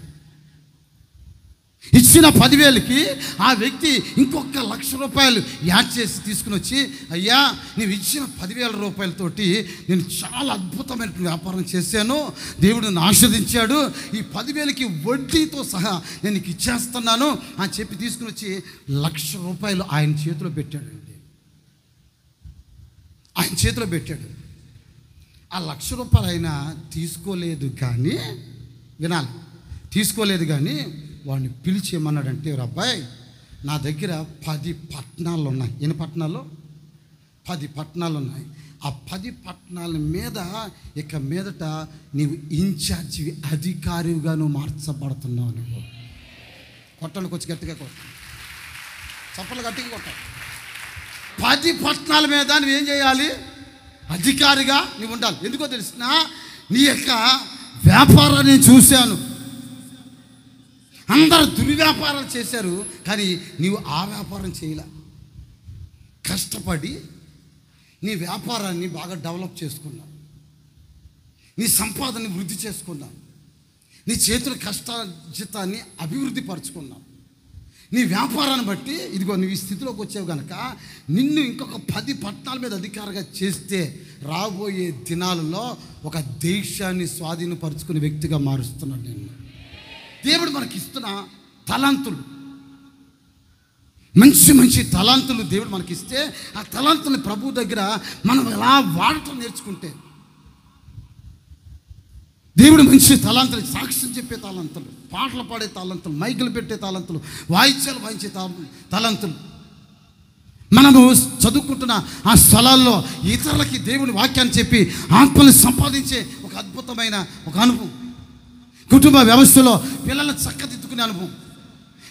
ఇచ్చిన 10,000కి ఆ వ్యక్తి ఇంకొక 1,00,000 రూపాయలు యాడ్ చేసి తీసుకుని వచ్చి, అయ్యా, నీవు ఇచ్చిన 10,000 రూపాయలతోటి నేను చాలా అద్భుతమైన వ్యాపారం చేశాను, దేవుడు నన్ను ఆశీర్వదించాడు, ఈ 10,000కి వడ్డీతో సహా నేను నీకు ఇచ్చేస్తున్నాను అని చెప్పి తీసుకుని వచ్చి 1,00,000 రూపాయలు ఆయన చేతిలో పెట్టాడండి. ఆయన చేతిలో పెట్టాడు. ఆ 1,00,000 రూపాయలు ఆయన తీసుకోలేదు కానీ, వినాలి, తీసుకోలేదు కానీ వాడిని పిలిచి ఏమన్నాడంటే, అబ్బాయి, నా దగ్గర 10 పట్టణాలు ఉన్నాయి. ఎన్ని పట్టణాలు? 10 పట్టణాలు ఉన్నాయి. ఆ 10 పట్టణాల మీద ఇక మీదట నీవు ఇన్ఛార్జి అధికారిగా నువ్వు మార్చబడుతున్నావు. నువ్వు కొట్టండి, కొంచెం గట్టిగా కొట్టండి, చప్పలు గట్టిగా కొట్టాలి. 10 పట్టణాల మీద నువ్వేం చేయాలి? అధికారిగా నువ్వు ఉండాలి. ఎందుకో తెలిసిన, నీ యొక్క వ్యాపారాన్ని చూశాను. అందరూ దుర్వ్యాపారాలు చేశారు కానీ నీవు ఆ వ్యాపారం చేయలే. కష్టపడి నీ వ్యాపారాన్ని బాగా డెవలప్ చేసుకున్నావు, నీ సంపాదనని వృద్ధి చేసుకున్నావు, నీ చేతుల కష్టాజితాన్ని అభివృద్ధి పరుచుకున్నావు. నీ వ్యాపారాన్ని బట్టి ఇదిగో నువ్వు ఈ స్థితిలోకి వచ్చావు కనుక నిన్ను ఇంకొక 10 పట్టణాల మీద అధికారిగా చేస్తే రాబోయే దినాలలో ఒక దేశాన్ని స్వాధీనపరుచుకునే వ్యక్తిగా మారుస్తున్నాడు నేను. దేవుడు మనకి ఇస్తున్న తలాంతులు, మంచి మంచి తలాంతులు దేవుడు మనకిస్తే ఆ తలాంతుల్ని ప్రభు దగ్గర మనం ఎలా వాడటం నేర్చుకుంటే, దేవుడు మంచి తలాంతులు, సాక్ష్యం చెప్పే తలాంతులు, పాటలు పాడే తలాంతులు, మైకులు పెట్టే తలాంతులు, వాయిద్యాలు వాయించే తలాంతులు, మనము చదువుకుంటున్న ఆ స్థలాల్లో ఇతరులకి దేవుని వాక్యాన్ని చెప్పి ఆత్మల్ని సంపాదించే ఒక అద్భుతమైన ఒక అనుభవం, కుటుంబ వ్యవస్థలో పిల్లలను చక్కదిద్దుకునే అనుభవం,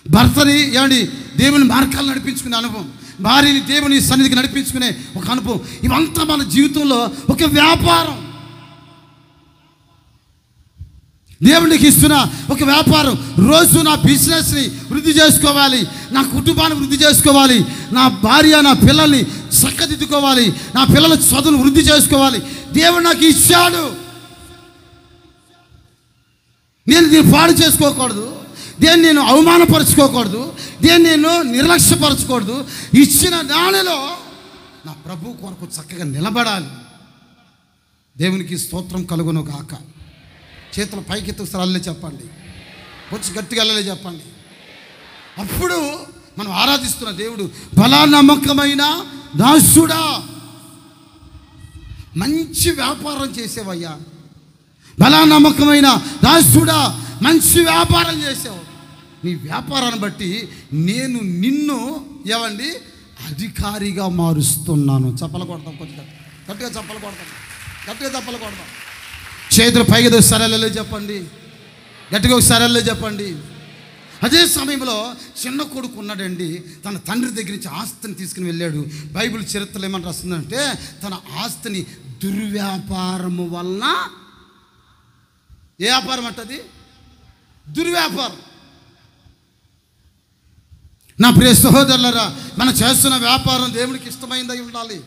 భర్తని ఏమండి దేవుని మార్గాలు నడిపించుకునే అనుభవం, భార్యని దేవుని సన్నిధికి నడిపించుకునే ఒక అనుభవం, ఇవంతా మన జీవితంలో ఒక వ్యాపారం. దేవునికి ఇస్తున్న ఒక వ్యాపారం. రోజు నా బిజినెస్ని వృద్ధి చేసుకోవాలి, నా కుటుంబాన్ని వృద్ధి చేసుకోవాలి, నా భార్య నా పిల్లల్ని చక్కదిద్దుకోవాలి, నా పిల్లల చదువును వృద్ధి చేసుకోవాలి. దేవుడు నాకు ఇచ్చాడు, నేను దీన్ని పాడు చేసుకోకూడదు, దేన్ని నేను అవమానపరచుకోకూడదు, దేన్ని నేను నిర్లక్ష్యపరచకూడదు. ఇచ్చిన దానిలో నా ప్రభు కొరకు చక్కగా నిలబడాలి. దేవునికి స్తోత్రం కలుగును గాక. చేతుల పైకెత్తు సరాలే చెప్పండి, కొంచెం గట్టిగా వెళ్ళలే చెప్పండి. అప్పుడు మనం ఆరాధిస్తున్న దేవుడు బలా నమ్మకమైన దాసుడా, మంచి వ్యాపారం చేసేవయ్యా, బలా నమ్మకమైన దాసుడా, మంచి వ్యాపారం చేసావు. నీ వ్యాపారాన్ని బట్టి నేను నిన్ను ఏమండి అధికారిగా మారుస్తున్నాను. చప్పలు కొడతాం, కొంచెం గట్టిగా చప్పలు కొడతాం, గట్టిగా చప్పలు కొడతాం. చేతులు పైకి సరళలే చెప్పండి, గట్టిగా ఒక సరళలే చెప్పండి. అదే సమయంలో చిన్న కొడుకు ఉన్నాడండి, తన తండ్రి దగ్గర నుంచి ఆస్తిని తీసుకుని వెళ్ళాడు. బైబిల్ చరిత్రలో ఏమని రాస్తుందంటే, తన ఆస్తిని దుర్వ్యాపారము వలన, ఏ వ్యాపారం అంటది? దుర్వ్యాపారం. నా ప్రియ సహోదరులరా, మనం చేస్తున్న వ్యాపారం దేవునికి ఇష్టమైందై ఉండాలి.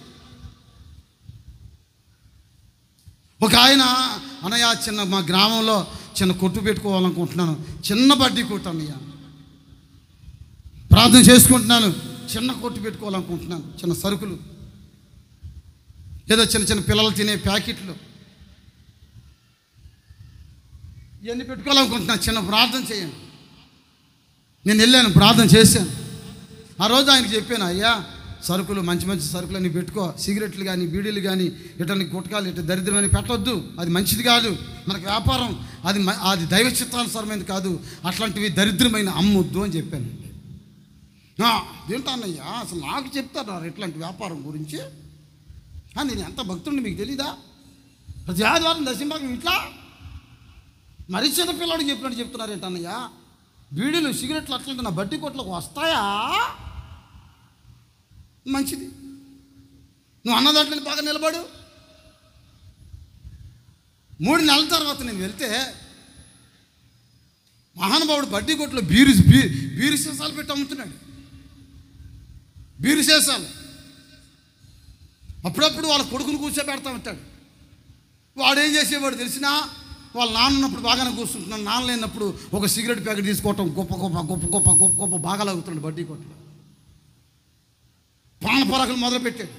ఒక ఆయన అన్నయ్య చిన్న మా గ్రామంలో చిన్న కొట్టు పెట్టుకోవాలనుకుంటున్నాను, చిన్న బడ్డీ కొట్టు అన్నయ్య, ప్రార్థన చేసుకుంటున్నాను, చిన్న కొట్టు పెట్టుకోవాలనుకుంటున్నాను, చిన్న సరుకులు, ఏదో చిన్న చిన్న పిల్లలు తినే ప్యాకెట్లు ఇవన్నీ పెట్టుకోవాలనుకుంటున్నాను, చిన్న ప్రార్థన చేయండి. నేను వెళ్ళాను, ప్రార్థన చేశాను. ఆ రోజు ఆయనకి చెప్పాను, అయ్యా సరుకులు మంచి మంచి సరుకులు అని పెట్టుకో, సిగరెట్లు కానీ బీడీలు కానీ ఇటని గుట్టకాలు ఇటు దరిద్రమని పెట్టవద్దు, అది మంచిది కాదు, మనకు వ్యాపారం అది దైవ చిత్తానుసారమైనది కాదు, అట్లాంటివి దరిద్రమైన అమ్మొద్దు అని చెప్పాను. ఏంటన్నయ్యా అసలు నాకు చెప్తారు ఇట్లాంటి వ్యాపారం గురించి? నేను ఎంత భక్తుడిని మీకు తెలీదా? ప్రతి ఆదివారం దశంభాగం ఇట్లా మరీ చిన్న పిల్లడికి చెప్పినట్టు చెప్తున్నారు ఏంటన్నయ్యా? బీడీలు సిగరెట్లు అట్లాంటి నా బడ్డీ కొట్లకు వస్తాయా? మంచిది, నువ్వు అన్నదాంట్లో బాగా నిలబడు. 3 నెలల తర్వాత నేను వెళ్తే మహానుభావుడు బడ్డీ కొట్లో బీరు సీసాలు పెట్టి అమ్ముతున్నాడు, బీరు సీసాలు. అప్పుడప్పుడు వాళ్ళ కొడుకును కూర్చోబెడతా ఉంటాడు. వాడు ఏం చేసేవాడు తెలిసినా, వాళ్ళ నాన్న ఉన్నప్పుడు బాగానే కూర్చుంటున్నాడు, నాన్న లేనప్పుడు ఒక సిగరెట్ ప్యాకెట్ తీసుకోవటం గొప్ప గొప్ప గొప్ప గొప్ప గొప్ప గొప్ప బాగా లాగుతున్నాడు బడ్డీ కొట్లో. పాన పొరకలు మొదలుపెట్టాడు,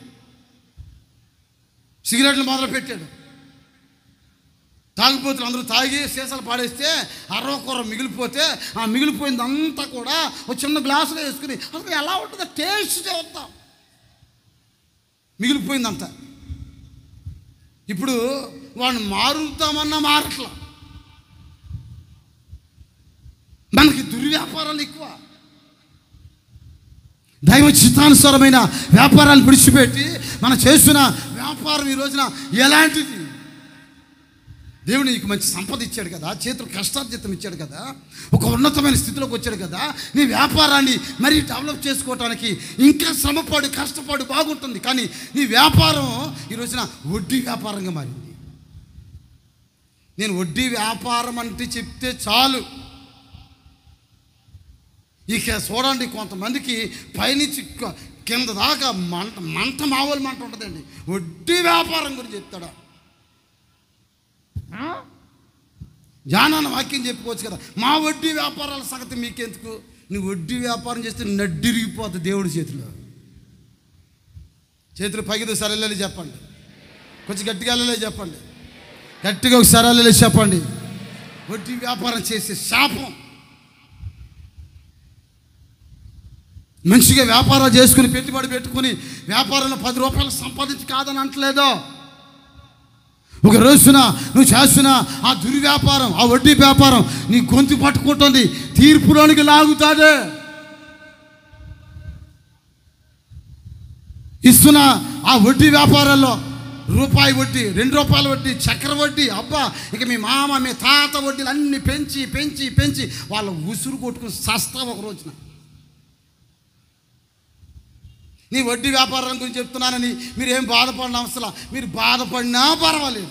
సిగరెట్లు మొదలుపెట్టాడు. తాగిపోతులు అందరూ తాగి సీసాలు పాడేస్తే అరవకొర మిగిలిపోతే ఆ మిగిలిపోయిందంతా కూడా ఒక చిన్న గ్లాసులో వేసుకుని అసలు ఎలా ఉంటుందో టేస్ట్ చేస్తాం, మిగిలిపోయిందంతా. ఇప్పుడు వాడిని మారుతామన్నా మారట్లా. మనకి దుర్వ్యాపారాలు ఎక్కువ. దైవ చిత్తానుసారమైన వ్యాపారాలు విడిచిపెట్టి మనం చేస్తున్న వ్యాపారం ఈ రోజున ఎలాంటిది? దేవుడు నీకు మంచి సంపద ఇచ్చాడు కదా, చేతులు కష్టార్జితం ఇచ్చాడు కదా, ఒక ఉన్నతమైన స్థితిలోకి వచ్చాడు కదా, నీ వ్యాపారాన్ని మరీ డెవలప్ చేసుకోవటానికి ఇంకా శ్రమపడు కష్టపడు బాగుంటుంది. కానీ నీ వ్యాపారం ఈ రోజున వడ్డీ వ్యాపారంగా మారింది. నేను వడ్డీ వ్యాపారం అంటే చెప్తే చాలు, ఇక చూడండి కొంతమందికి పైనుంచి కింద దాకా మంట మామూలు మంట ఉంటుందండి. వడ్డీ వ్యాపారం గురించి చెప్తాడా? జానాన్న వాక్యం చెప్పుకోవచ్చు కదా, మా వడ్డీ వ్యాపారాల సంగతి మీకెందుకు? నువ్వు వడ్డీ వ్యాపారం చేస్తే నడ్డిరిగిపోతుంది దేవుడి చేతిలో. చేతులు పైకి సరళలే చెప్పండి, కొంచెం గట్టిగా చెప్పండి, గట్టిగా ఒక సరళలే చెప్పండి. వడ్డీ వ్యాపారం చేసే శాపం. మంచిగా వ్యాపారం చేసుకుని పెట్టుబడి పెట్టుకుని వ్యాపారంలో 10 రూపాయలు సంపాదించి కాదని అంటలేదో. ఒక రోజున నువ్వు చేస్తున్న ఆ దుర్వ్యాపారం, ఆ వడ్డీ వ్యాపారం నీ గొంతు పట్టుకుంటుంది, తీర్పులోనికి లాగుతాదే. ఇస్తున్న ఆ వడ్డీ వ్యాపారాల్లో రూపాయి వడ్డీ, 2 రూపాయల వడ్డీ, చక్కెర వడ్డీ, అబ్బా ఇక మీ మామ మీ తాత వడ్డీలు అన్నీ పెంచి పెంచి పెంచి వాళ్ళ ఉసురు కొట్టుకుని సస్తా ఒక రోజున. నీ వడ్డీ వ్యాపారం గురించి చెప్తున్నానని మీరు ఏం బాధపడిన అవసరం, మీరు బాధపడినా పర్వాలేదు.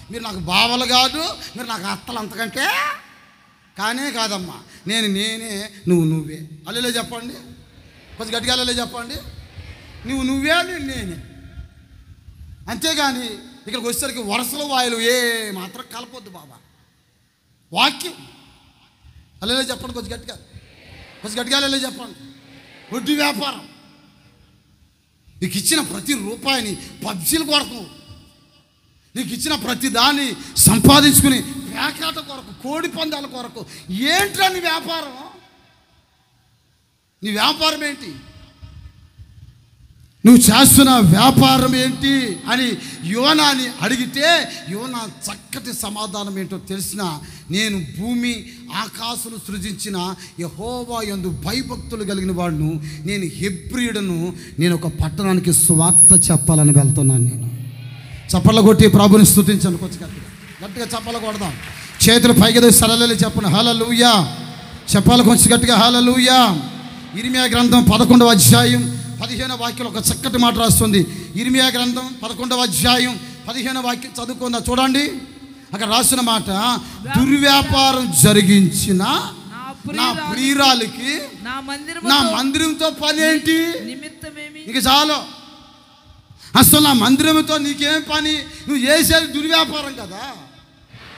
మీరు నాకు బావలు కాదు, మీరు నాకు అత్తలు అంతకంటే కానే కాదమ్మా. నేనే, నువ్వే. అల్లెలే చెప్పండి, కొంచెం గట్టిగా అల్లెలే చెప్పండి. నువ్వే నేనే. అంతేగాని ఇక్కడికి వచ్చేసరికి వరుసల వాయులు ఏ మాత్రం కలపొద్దు బాబా. వాక్యం అలా చెప్పండి, కొంచెం గట్టిగా అలా చెప్పండి. వడ్డీ వ్యాపారం, నీకు ఇచ్చిన ప్రతి రూపాయిని పబ్జీల కొరకు, నీకు ఇచ్చిన ప్రతి దాన్ని సంపాదించుకుని పేకాట కొరకు, కోడి పందాల కొరకు. ఏంట్రా నీ వ్యాపారం? నీ వ్యాపారం ఏంటి? నువ్వు చేస్తున్న వ్యాపారం ఏంటి అని యోనాని అడిగితే యోనా చక్కటి సమాధానం ఏంటో తెలిసిన, నేను భూమి ఆకాశను సృజించిన యెహోవా యందు భయభక్తులు కలిగిన వాడును, నేను హెబ్రీయుడను, నేను ఒక పట్టణానికి సువార్త చెప్పాలని వెళ్తున్నాను. నేను చప్పట్లు కొట్టి ప్రభుని స్తుతించాను. కొంచెం గట్టిగా చప్పట్లు కొడదాం. చేతులు పైకి సలలే చెప్పండి హల్లెలూయా. చెప్పాలి కొంచెం గట్టిగా హల్లెలూయా. ఇర్మియా గ్రంథం 11వ అధ్యాయం 15వ వాక్యంలో ఒక చక్కటి మాట రాస్తుంది. ఇర్మియా గ్రంథం 11వ అధ్యాయం 15వ వాక్యం చదువుకుందా చూడండి. అక్కడ రాసిన మాట, దుర్వ్యాపారం జరిగించిన నా ప్రియురాలికి నా మందిరంతో పని ఏంటి? ఇక చాలు, అసలు నా మందిరంతో నీకేం పని? నువ్వు చేసేది దుర్వ్యాపారం కదా.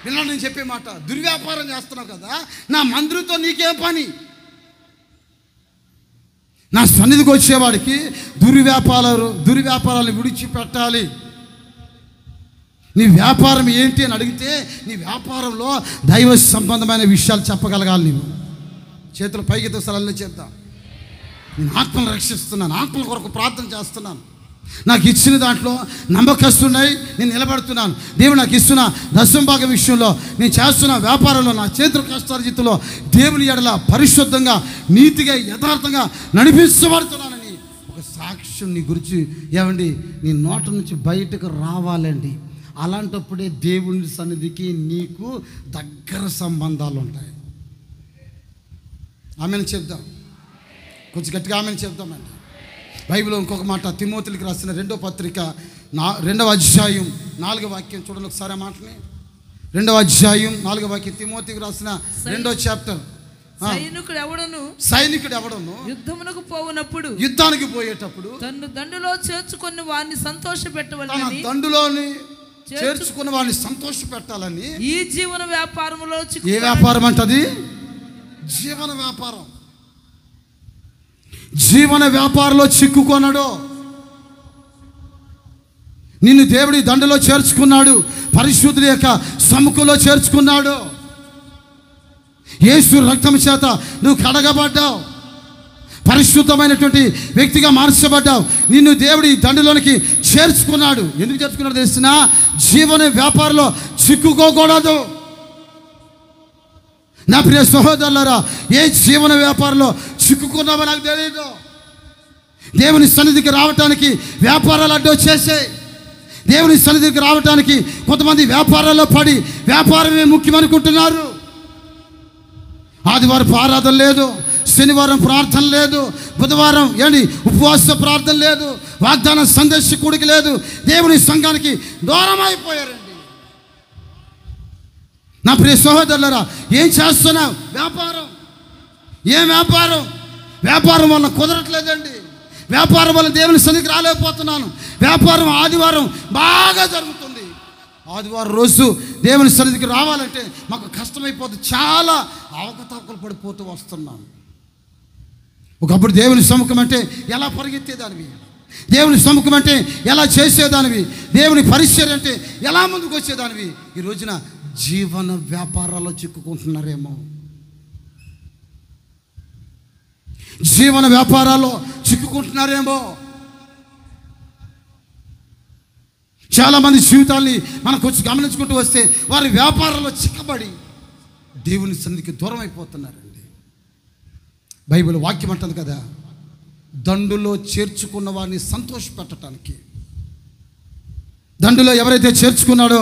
విన్నాను నేను చెప్పే మాట, దుర్వ్యాపారం చేస్తున్నావు కదా, నా మందిరంతో నీకేం పని? నా సన్నిధికి వచ్చేవాడికి దుర్వ్యాపారాలు విడిచిపెట్టాలి. నీ వ్యాపారం ఏంటి అని అడిగితే నీ వ్యాపారంలో దైవ సంబంధమైన విషయాలు చెప్పగలగాలి. నీవు చేతులు పైకి స్థలాల్లో చెప్తా. నేను ఆత్మను రక్షిస్తున్నాను, ఆత్మల కొరకు ప్రార్థన చేస్తున్నాను. నాకు ఇచ్చిన దాంట్లో నమ్మకస్తున్నాయి, నేను నిలబడుతున్నాను. దేవుడు నాకు ఇస్తున్న దశంభాగం విషయంలో, నేను చేస్తున్న వ్యాపారంలో, నా చేతుల కష్టార్జితంలో దేవుని ఎడల పరిశుద్ధంగా, నీతిగా, యథార్థంగా నడిపించబడుతున్నానని ఒక సాక్ష్యం నీ గురించి ఏమండి నీ నోట నుంచి బయటకు రావాలండి. అలాంటప్పుడే దేవుని సన్నిధికి నీకు దగ్గర సంబంధాలు ఉంటాయి. ఆమెను చెప్దాం, కొంచెం గట్టిగా ఆమెను చెప్దామండి. బైబిల్లో ఇంకొక మాట, తిమోతికి రాసిన 2వ పత్రిక 2వ అధ్యాయం 4వ వాక్యం చూడండి ఒకసారి. ఆ మాటని 2వ అధ్యాయం 4వ వాక్యం, తిమోతికి రాసిన 2వ చాప్టర్. సైనికుడు ఎవడను యుద్ధానికి పోయేటప్పుడు తన దండులో చేర్చుకుని వారిని సంతోషపెట్టవాలని, దండులోని చేర్చుకుని వారిని సంతోషపెట్టాలని ఈ జీవన వ్యాపారంలో. ఏ వ్యాపారం అంటది? జీవన వ్యాపారం. జీవన వ్యాపారంలో చిక్కుకొన్నాడు. నిన్ను దేవుడి దండలో చేర్చుకున్నాడు, పరిశుద్ధుల యొక్క సముఖంలో చేర్చుకున్నాడు. యేసు రక్తం చేత నువ్వు కడగబడ్డావు, పరిశుద్ధమైనటువంటి వ్యక్తిగా మార్చబడ్డావు. నిన్ను దేవుడి దండలోనికి చేర్చుకున్నాడు. ఎందుకు చేర్చుకున్నాడు తెలిసినా? జీవన వ్యాపారంలో చిక్కుకోకూడదు. నా ప్రియ సహోదరులారా, ఏ జీవన వ్యాపారంలో చిక్కుకున్నావో నాకు తెలియదు. దేవుని సన్నిధికి రావటానికి వ్యాపారాలు అడ్డు వచ్చేసాయి. దేవుని సన్నిధికి రావటానికి కొంతమంది వ్యాపారాల్లో పడి వ్యాపారమే ముఖ్యమనుకుంటున్నారు. ఆదివారం ఆరాధన లేదు, శనివారం ప్రార్థన లేదు, బుధవారం ఉపవాస ప్రార్థన లేదు, వాగ్దాన సందేశ కూడిక లేదు, దేవుని సంఘానికి దూరం అయిపోయారండి. నా ప్రియ సహోదరులారా, ఏం చేస్తున్నావు? వ్యాపారం. ఏం వ్యాపారం? వ్యాపారం వల్ల కుదరట్లేదండి. వ్యాపారం వల్ల దేవుని సన్నిధికి రాలేకపోతున్నాను. వ్యాపారం ఆదివారం బాగా జరుగుతుంది. ఆదివారం రోజు దేవుని సన్నిధికి రావాలంటే మాకు కష్టమైపోతుంది. చాలా అవకతవకలు పడిపోతూ వస్తున్నాను. ఒకప్పుడు దేవుని సముఖం అంటే ఎలా పరిగెత్తేదానివి, దేవుని సముఖం అంటే ఎలా చేసేదానివి, దేవుని పరిచర్య అంటే ఎలా ముందుకు వచ్చేదానివి. ఈ రోజున జీవన వ్యాపారాల్లో చిక్కుకుంటున్నారేమో. జీవన వ్యాపారాల్లో చిక్కుకుంటున్నారేమో. చాలామంది జీవితాల్ని మనకు వచ్చి గమనించుకుంటూ వస్తే వారి వ్యాపారాల్లో చిక్కబడి దేవుని సన్నిధికి దూరం అయిపోతున్నారండి. బైబిల్ వాక్యం అంటుంది కదా, దండులో చేర్చుకున్న వారిని సంతోషపెట్టడానికి. దండులో ఎవరైతే చేర్చుకున్నాడో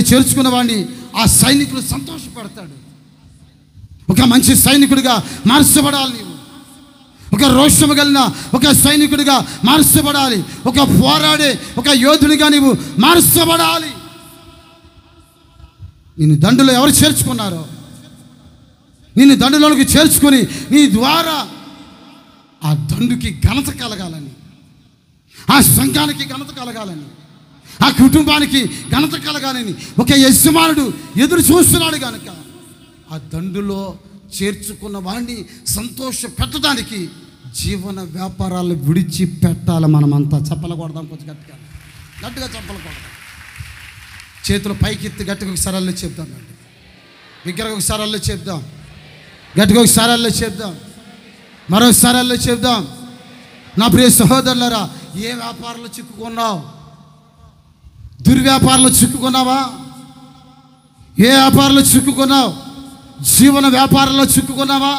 చేర్చుకున్న వాడిని ఆ సైనికుడు సంతోషపెడతాడు. ఒక మంచి సైనికుడిగా మార్చబడాలి నీవు. ఒక రోషము కలిగిన ఒక సైనికుడిగా మార్చబడాలి. ఒక పోరాడే ఒక యోధుడిగా నీవు మార్చబడాలి. నిన్ను దండులో ఎవరు చేర్చుకున్నారో, నిన్ను దండులోనికి చేర్చుకొని నీ ద్వారా ఆ దండుకి ఘనత కలగాలని, ఆ సంఘానికి ఘనత కలగాలని, ఆ కుటుంబానికి ఘనత కలగాలని ఒక యజమానుడు ఎదురు చూస్తున్నాడు కనుక ఆ దండులో చేర్చుకున్న వాడిని సంతోష పెట్టడానికి జీవన వ్యాపారాలు విడిచి పెట్టాలి. మనమంతా చప్పలు కొడదాం, కొంచెం గట్టిగా గట్టిగా చప్పలు కొడదాం. చేతులు పైకెత్తి గట్టిగా ఒకసారి అల్లే చెప్దాం. విగ్రహం ఒకసారి అల్లే చెప్దాం, గట్టిగా ఒకసారి అల్లే చెప్దాం, మరోసారి అల్లే చెప్దాం. నా ప్రియ సహోదరులారా, ఏ వ్యాపారంలో చిక్కుకున్నావు? దుర్వ్యాపారంలో చిక్కుకున్నావా? ఏ వ్యాపారంలో చిక్కుకున్నావు? జీవన వ్యాపారంలో చిక్కుకున్నావా?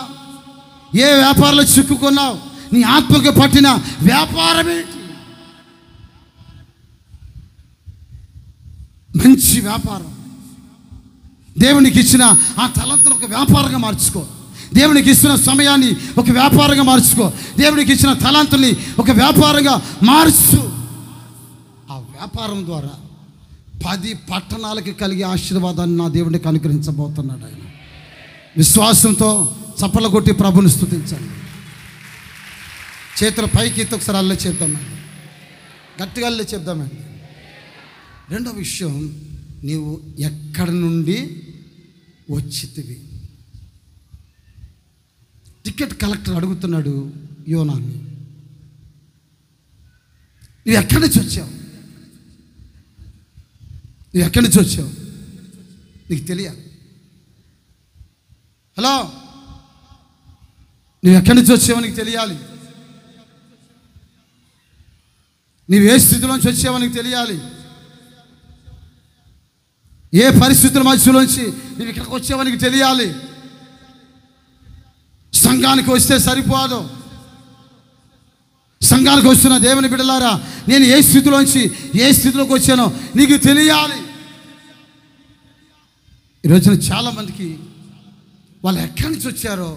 ఏ వ్యాపారంలో చిక్కుకున్నావు? నీ ఆత్మకు పట్టిన వ్యాపారం ఏంటి? మంచి వ్యాపారం. దేవునికి ఇచ్చిన ఆ తలంతులు ఒక వ్యాపారంగా మార్చుకో. దేవునికి ఇచ్చిన సమయాన్ని ఒక వ్యాపారంగా మార్చుకో. దేవునికి ఇచ్చిన తలాంతుల్ని ఒక వ్యాపారంగా మార్చు. ఆ వ్యాపారం ద్వారా 10 పట్టణాలకి కలిగే ఆశీర్వాదాన్ని నా దేవుడికి అనుగ్రహించబోతున్నాడు ఆయన. విశ్వాసంతో చప్పలు కొట్టి ప్రభుని స్తుతించండి. చేతుల పైకి ఎత్తి ఒకసారి అల్లే చెప్దామండి, గట్టిగా అల్లే చెప్దామండి. రెండో విషయం, నీవు ఎక్కడి నుండి వచ్చితివి? టికెట్ కలెక్టర్ అడుగుతున్నాడు యోనాని, నువ్వు ఎక్కడి నుంచి వచ్చావు? నువ్వు ఎక్కడి నుంచి వచ్చావు? నీకు తెలియాలి. హలో, నువ్వు ఎక్కడి నుంచి వచ్చావో నీకు తెలియాలి. నువ్వు ఏ స్థితిలోంచి వచ్చావో నీకు తెలియాలి. ఏ పరిస్థితుల మధ్యలోంచి నువ్వు ఇక్కడికి వచ్చావో నీకు తెలియాలి. సంఘానికి వస్తే సరిపోదు. సంఘానికి వస్తున్న దేవుని బిడ్డలారా, నేను ఏ స్థితిలోంచి ఏ స్థితిలోకి వచ్చానో నీకు తెలియాలి. ఈరోజున చాలామందికి వాళ్ళు ఎక్కడి నుంచి వచ్చారో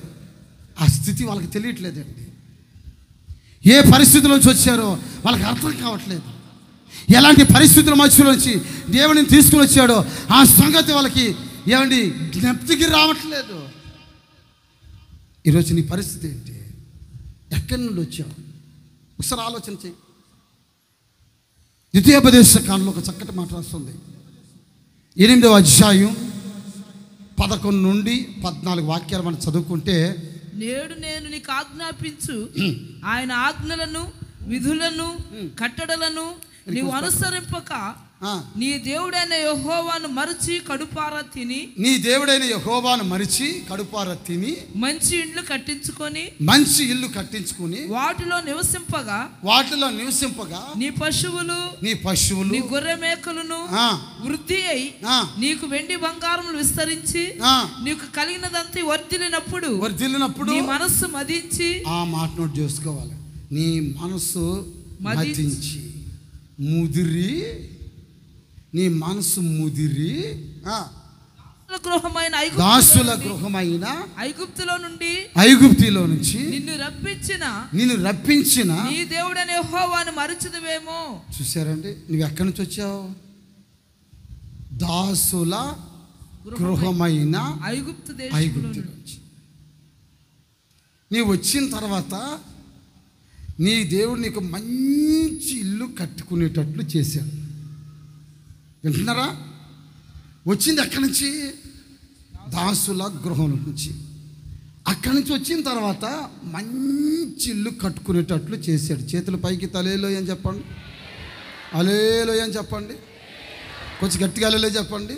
ఆ స్థితి వాళ్ళకి తెలియట్లేదండి. ఏ పరిస్థితుల్లోంచి వచ్చారో వాళ్ళకి అర్థం కావట్లేదు. ఎలాంటి పరిస్థితుల మధ్యలోంచి దేవుడిని తీసుకుని వచ్చాడో ఆ సంగతి వాళ్ళకి ఏమండి జ్ఞప్తికి రావట్లేదు. ఈరోజు నీ పరిస్థితి ఏంటి? ఎక్కడి నుండి వచ్చావు? ఒకసారి ఆలోచన చేయి. ద్వితీయోపదేశ కాండలో ఒక చక్కటి మాట రాస్తుంది. 8వ అధ్యాయం 11 నుండి 14 వాక్యాలు మనం చదువుకుంటే, నేడు నేను నీకు ఆజ్ఞాపించు ఆయన ఆజ్ఞలను, విధులను, కట్టడలను నీవు అనుసరింపక నీ దేవుడైన యెహోవాను మరచి కడుపారా తిని, నీ దేవుడైన యెహోవాను మరిచి కడుపారా తిని మంచి ఇల్లు కట్టించుకొని వాటిలో నివసింపగా నీ పశువులు నీ గొర్రె మేకలను వృద్ధి అయి నీకు వెండి బంగారములు విస్తరించి నీకు కలిగినదంతా వర్ధిల్లినప్పుడు నీ మనస్సు మదించి, ఆ మాట నోట్ చేసుకోవాలి, నీ మనస్సు మదించి ముదిరి, నీ మనసు ముదిరి దాసుల గృహమైన ఐగుప్తులో నుంచి నిన్ను రప్పించిన నీ దేవుడైన యెహోవాను మరచితివేమో. చూసారండి, నువ్వు ఎక్కడి నుంచి వచ్చావు? దాసుల గృహమైన ఐగుప్తు నుంచి. నీవు వచ్చిన తర్వాత నీ దేవుడు నీకు మంచి ఇల్లు కట్టుకునేటట్లు చేశాడు. వింటున్నారా? వచ్చింది ఎక్కడి నుంచి? దాసుల గృహం నుంచి. అక్కడి నుంచి వచ్చిన తర్వాత మంచి ఇల్లు కట్టుకునేటట్లు చేశాడు. చేతుల పైకి తలేలోయ అని చెప్పండి, అలేలోయ అని చెప్పండి, కొంచెం గట్టిగా అలేలో చెప్పండి.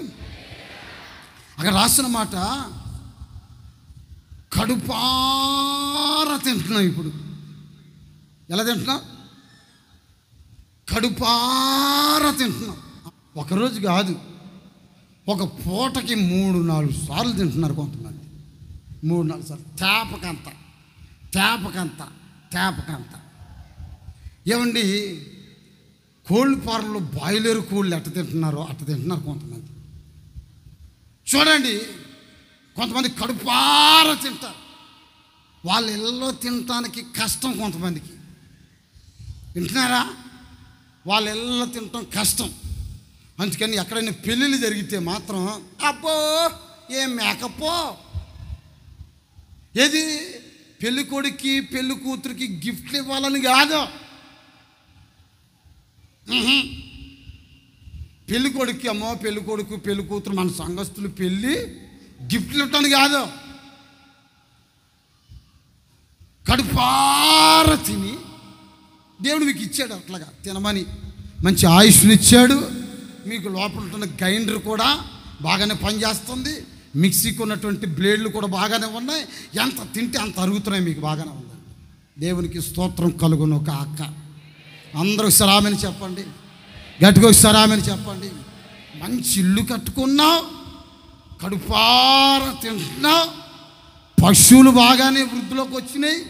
అక్కడ రాసిన మాట, కడుపారా తింటున్నాం. ఇప్పుడు ఎలా తింటున్నాం? కడుపారా తింటున్నాం. ఒకరోజు కాదు, ఒక పూటకి 3-4 సార్లు తింటున్నారు కొంతమంది. 3-4 సార్లు తేపకంత. ఏమండి, కోళ్ళు పారలో బాయిలేరు కోళ్ళు ఎట్ట తింటున్నారో అట్ట తింటున్నారు కొంతమంది. చూడండి, కొంతమంది కడుపారా తింటారు. వాళ్ళ ఇళ్ళలో తినటానికి కష్టం కొంతమందికి. వింటున్నారా? వాళ్ళ ఇళ్ళలో తినటం కష్టం. అందుకని ఎక్కడైనా పెళ్ళిళ్ళు జరిగితే మాత్రం అబ్బో ఏం మేకపో, ఏది పెళ్ళి కొడుక్కి పెళ్ళి కూతురికి గిఫ్ట్లు ఇవ్వాలని కాదు, పెళ్ళి కొడుకు అమ్మో, పెళ్ళి కొడుకు పెళ్ళి కూతురు మన సంఘస్థులు పెళ్ళి గిఫ్ట్లు ఇవ్వటానికి కాదు, కడుపార తిని దేవుడు మీకు ఇచ్చాడు అట్లాగా తినమని, మంచి ఆయుష్నిచ్చాడు. మీకు లోపల ఉంటున్న గ్రైండర్ కూడా బాగానే పనిచేస్తుంది, మిక్సీకి ఉన్నటువంటి బ్లేడ్లు కూడా బాగానే ఉన్నాయి, ఎంత తింటే అంత అరుగుతున్నాయి, మీకు బాగానే ఉందండి. దేవునికి స్తోత్రం కలుగును ఒక అక్క. అందరూ ఒకసారి ఆమెను చెప్పండి, గట్టిగా ఒకసారి ఆమెను చెప్పండి. మంచి ఇల్లు కట్టుకున్నావు, కడుపార తింటున్నావు, పశువులు బాగానే వృద్ధిలోకి వచ్చినాయి,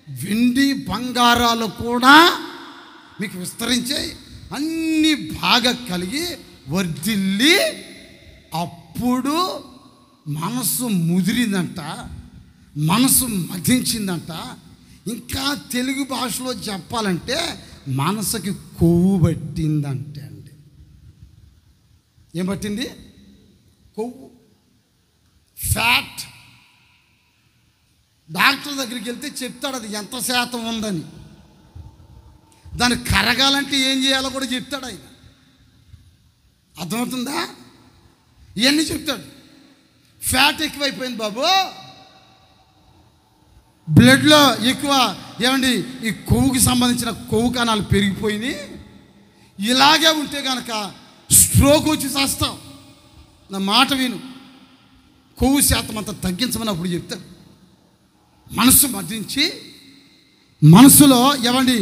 వెండి బంగారాలు కూడా మీకు విస్తరించాయి, అన్నీ బాగా కలిగి వర్ధిల్లి. అప్పుడు మనసు ముదిరిందంట, మనసు మధించిందంట. ఇంకా తెలుగు భాషలో చెప్పాలంటే మనసుకి కొవ్వు పట్టిందంటే అండి. ఏం పట్టింది? కొవ్వు, ఫ్యాట్. డాక్టర్ దగ్గరికి వెళ్తే చెప్తాడు అది ఎంత శాతం ఉందని. దాన్ని కరగాలంటే ఏం చేయాలో కూడా చెప్తాడు ఆయన. అర్థమవుతుందా? ఇవన్నీ చెప్తాడు. ఫ్యాట్ ఎక్కువైపోయింది బాబు, బ్లడ్లో ఎక్కువ, ఏమండి ఈ కొవ్వుకి సంబంధించిన కొవ్వు కణాలు పెరిగిపోయినాయి, ఇలాగే ఉంటే కనుక స్ట్రోక్ వచ్చి చేస్తాం. నా మాట విను, కొవ్వు శాతం అంతా తగ్గించమని అప్పుడు చెప్తాడు. మనసు మదించి, మనసులో ఏమండి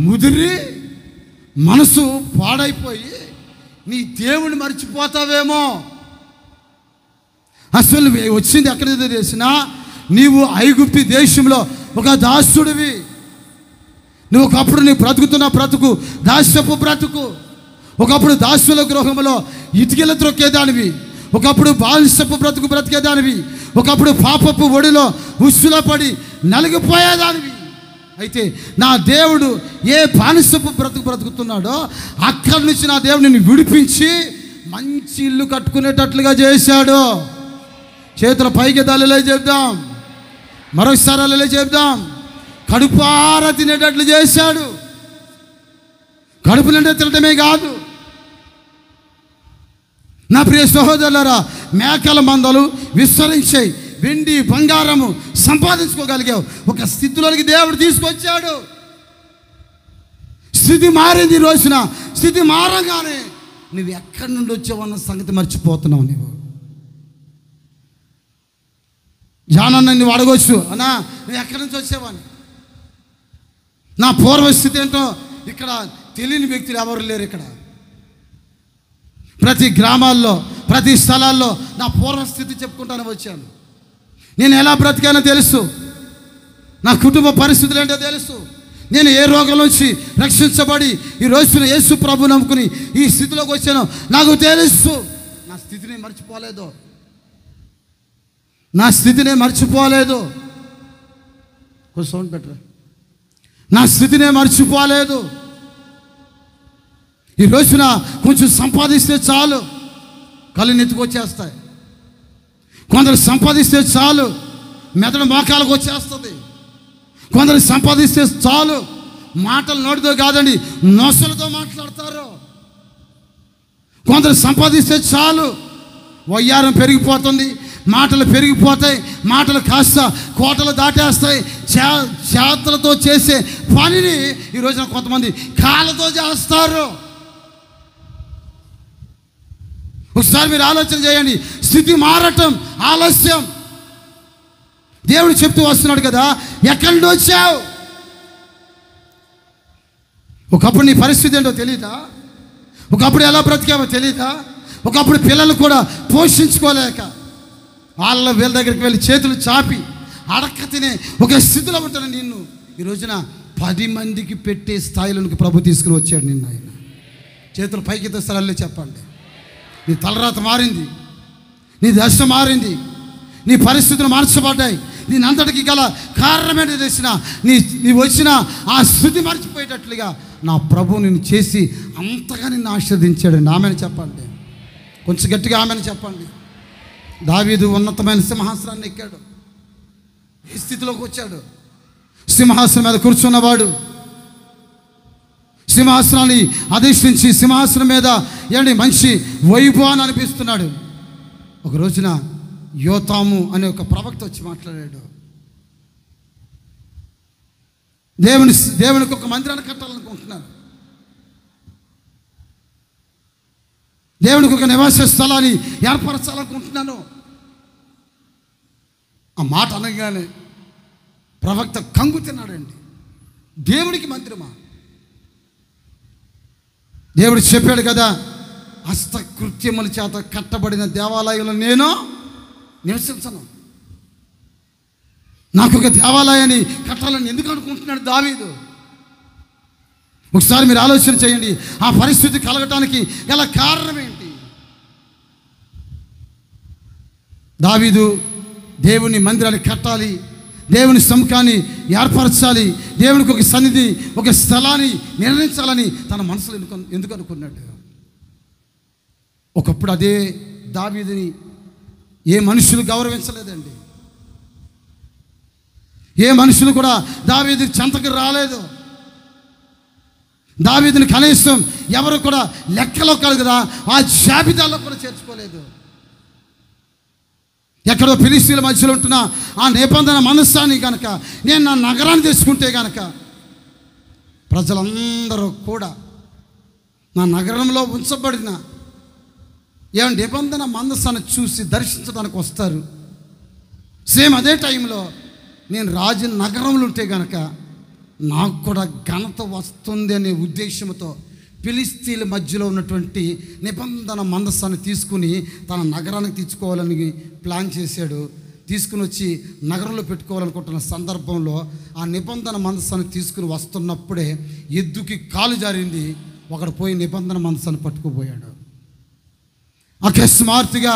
ముదిరి, మనసు పాడైపోయి నీ దేవుని మర్చిపోతావేమో. అసలు వచ్చింది ఎక్కడైతే చేసినా, నీవు ఐగుప్తు దేశంలో ఒక దాసుడివి. నువ్వు ఒకప్పుడు నీ బ్రతుకుతున్న బ్రతుకు దాస్యపు బ్రతుకు. ఒకప్పుడు దాసుల గృహంలో ఇటుకలు త్రొక్కేదానివి, ఒకప్పుడు బానిసపు బ్రతుకు బ్రతికేదానివి, ఒకప్పుడు పాపపు ఒడిలో ఉస్సులో పడి నలిగిపోయేదానివి. అయితే నా దేవుడు ఏ బానిసపు బ్రతుకు బ్రతుకుతున్నాడో అక్కడి నుంచి నా దేవుడు నిన్ను విడిపించి మంచి ఇల్లు కట్టుకునేటట్లుగా చేశాడు. చేతుల పైకి దానిలో చెప్దాం, మరొకసారి అలా చెప్దాం. కడుపార తినేటట్లు చేశాడు. కడుపు నిండా తినటమే కాదు నా ప్రియ సహోదరులారా, మేకల మందలు విస్తరించాయి, వెండి బంగారము సంపాదించుకోగలిగావు. ఒక స్థితిలోనికి దేవుడు తీసుకొచ్చాడు. స్థితి మారింది. ఈ రోజున స్థితి మారగానే నువ్వు ఎక్కడి నుండి వచ్చావన్న సంగతి మర్చిపోతున్నావు. జానన్న నువ్వు అడగవచ్చు, అన్నా నువ్వు ఎక్కడి నుంచి వచ్చావని. నా పూర్వస్థితి ఏంటో ఇక్కడ తెలియని వ్యక్తులు ఎవరు లేరు. ఇక్కడ ప్రతి గ్రామాల్లో, ప్రతి స్థలాల్లో నా పూర్వస్థితి చెప్పుకుంటానే వచ్చాను. నేను ఎలా బ్రతికానో తెలుసు, నా కుటుంబ పరిస్థితులు ఏంటో తెలుసు, నేను ఏ రోగం నుంచి రక్షించబడి ఈ రోజున యేసు ప్రభు నమ్ముకుని ఈ స్థితిలోకి వచ్చానో నాకు తెలుసు. నా స్థితిని మర్చిపోలేదు, నా స్థితినే మర్చిపోలేదు. కొంచెం సౌండ్ పెట్టరా. నా స్థితినే మర్చిపోలేదు. ఈ రోజున కొంచెం సంపాదిస్తే చాలు కళ్ళు నెత్తుకొచ్చేస్తాయి. కొందరు సంపాదిస్తే చాలు మెదడు మోకాలకు వచ్చేస్తుంది. కొందరు సంపాదిస్తే చాలు మాటలు నోటితో కాదండి నొసలతో మాట్లాడతారు. కొందరు సంపాదిస్తే చాలు వయ్యారం పెరిగిపోతుంది, మాటలు పెరిగిపోతాయి, మాటలు కాస్త కోటలు దాటేస్తాయి. చేతులతో చేసే పనిని ఈ రోజున కొంతమంది కాళ్ళతో చేస్తారు. ఒకసారి మీరు ఆలోచన చేయండి. స్థితి మారటం ఆలస్యం. దేవుడు చెప్తూ వస్తున్నాడు కదా, ఎక్కడి నుండి వచ్చావు? ఒకప్పుడు నీ పరిస్థితి ఏంటో తెలీదా? ఒకప్పుడు ఎలా బ్రతికావో తెలీదా? ఒకప్పుడు పిల్లలు కూడా పోషించుకోలేక వీళ్ళ దగ్గరికి వెళ్ళి చేతులు చాపి అడక్క తినే ఒక స్థితిలో ఉంటాను నిన్ను ఈ రోజున 10 మందికి పెట్టే స్థాయిలోనికి ప్రభు తీసుకుని వచ్చాడు నిన్ను. ఆయన చేతులు పైకి తెస్తారల్లే చెప్పండి. నీ తలరాత మారింది, నీ దశ మారింది, నీ పరిస్థితులు మార్చబడ్డాయి. దీని అంతటికి గల కారణమేంటో తెలిసిన నీ వచ్చిన ఆ స్థితి మర్చిపోయేటట్లుగా నా ప్రభు నిన్ను చేసి అంతగా నిన్ను ఆశీర్వదించాడండి. ఆమెను చెప్పండి, కొంచెం గట్టిగా ఆమెను చెప్పండి. దావీదు ఉన్నతమైన సింహాసనాన్ని ఎక్కాడు. ఈ స్థితిలోకి వచ్చాడు. సింహాసనం మీద కూర్చున్నవాడు సింహాసనాన్ని అధిష్ఠించి సింహాసనం మీద ఏంటి మంచి వైభవాన్ని అనిపిస్తున్నాడు. ఒక రోజున యోతాము అనే ఒక ప్రవక్త వచ్చి మాట్లాడాడు. దేవునికి ఒక మందిరాన్ని కట్టాలనుకుంటున్నాను, దేవునికి ఒక నివాస స్థలాన్ని ఏర్పరచాలనుకుంటున్నాను. ఆ మాట అనగానే ప్రవక్త కంగు తిన్నాడండి. దేవుడికి మందిరమా? దేవుడు చెప్పాడు కదా, హస్తకృత్యముల చేత కట్టబడిన దేవాలయంలో నేను నివసించను. నాకు ఒక దేవాలయాన్ని కట్టాలని ఎందుకు అనుకుంటున్నాడు దావీదు? ఒకసారి మీరు ఆలోచన చేయండి. ఆ పరిస్థితి కలగటానికి గల కారణం ఏంటి? దావీదు దేవుని మందిరాన్ని కట్టాలి, దేవుని సముఖాన్ని ఏర్పరచాలి, దేవునికి ఒక సన్నిధి, ఒక స్థలాన్ని నిర్ణయించాలని తన మనసులో ఎందుకు అనుకున్నాడు? ఒకప్పుడు అదే దావీదుని ఏ మనుషులు గౌరవించలేదండి. ఏ మనుషులు కూడా దావీదు చెంతకు రాలేదు. దావీదుని కనీసం ఎవరు కూడా లెక్కలో కాదు కదా, ఆ జాబితాలో కూడా చేర్చుకోలేదు. ఎక్కడో ఫిలిస్తీన్ల మధ్యలో ఉంటున్న ఆ నిబంధన మనస్సాన్ని కనుక నేను నా నగరాన్ని తెచ్చుకుంటే కనుక ప్రజలందరూ కూడా నా నగరంలో ఉంచబడిన నిబంధన మనస్సాన్ని చూసి దర్శించడానికి వస్తారు. సేమ్ అదే టైంలో నేను రాజు నగరంలో ఉంటే కనుక నాకు కూడా ఘనత వస్తుంది అనే ఉద్దేశంతో ఫిలిస్తీన్ల మధ్యలో ఉన్నటువంటి నిబంధన మందస్సాన్ని తీసుకుని తన నగరానికి తెచ్చుకోవాలని ప్లాన్ చేశాడు. తీసుకుని వచ్చి నగరంలో పెట్టుకోవాలనుకుంటున్న సందర్భంలో ఆ నిబంధన మందస్సాన్ని తీసుకుని వస్తున్నప్పుడే ఎద్దుకి కాలు జారింది. ఒకడు పోయి నిబంధన మందస్సాన్ని పట్టుకుపోయాడు. అకస్మాత్తుగా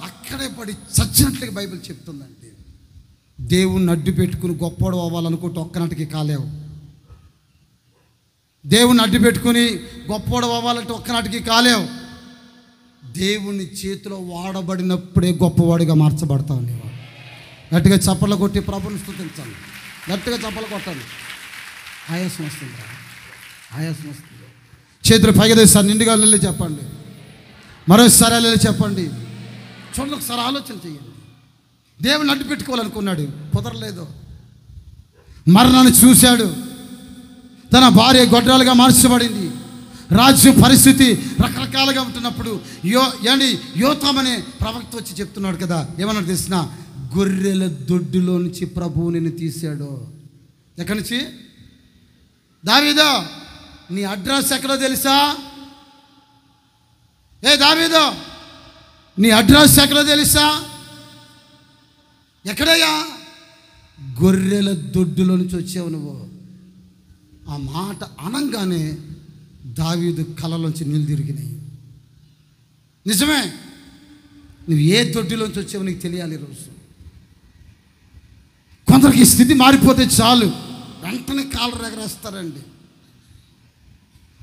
అక్కడే పడి చచ్చినట్లుగా బైబిల్ చెప్తుందండి. దేవుణ్ణి అడ్డు పెట్టుకుని గొప్పవాడు అవ్వాలనుకుంటే ఒక్కనాటికి కాలేవు. దేవుణ్ణి అడ్డు పెట్టుకుని గొప్పవాడు అవ్వాలంటే ఒక్కనాటికి కాలేవు. దేవుని చేతిలో వాడబడినప్పుడే గొప్పవాడిగా మార్చబడతావు. నీవు గట్టిగా చప్పట్లు కొట్టి ప్రభుని స్తుతించాలి. గట్టిగా చప్పలు కొట్టాలి. ఆయాసం వస్తుంది, ఆయాసం వస్తుంది. చేతులు పైగదేశారు నిండుగా వెళ్ళి చెప్పండి. మరోసారి వెళ్ళి చెప్పండి. చూడండి, ఒకసారి ఆలోచన చేయండి. దేవుని అడ్డు పెట్టుకోవాలనుకున్నాడు, కుదరలేదు. మరణాన్ని చూశాడు. తన భార్య గొడ్రాలుగా మార్చబడింది. రాజ్యం పరిస్థితి రకరకాలుగా ఉంటున్నప్పుడు యోతాము అనే ప్రవక్త వచ్చి చెప్తున్నాడు కదా, ఏమన్నా తెలిసిన గొర్రెల దొడ్డులో నుంచి ప్రభువు నిన్ను తీశాడు. ఎక్కడి నుంచి? దావీదు, నీ అడ్రస్ ఎక్కడో తెలుసా? ఏ దావీదు, నీ అడ్రస్ ఎక్కడో తెలుసా? ఎక్కడయ్యా? గొర్రెల దొడ్డులో నుంచి వచ్చావు నువ్వు. ఆ మాట అనంగానే దావీదు కళ్ళలోంచి నీళ్ళు తిరిగినాయి. నిజమే, నువ్వు ఏ దొడ్డిలోంచి వచ్చావు నీకు తెలియాలి. ఈరోజు కొందరికి స్థితి మారిపోతే చాలు, వెంటనే కాళ్ళు ఎగరేస్తారండి.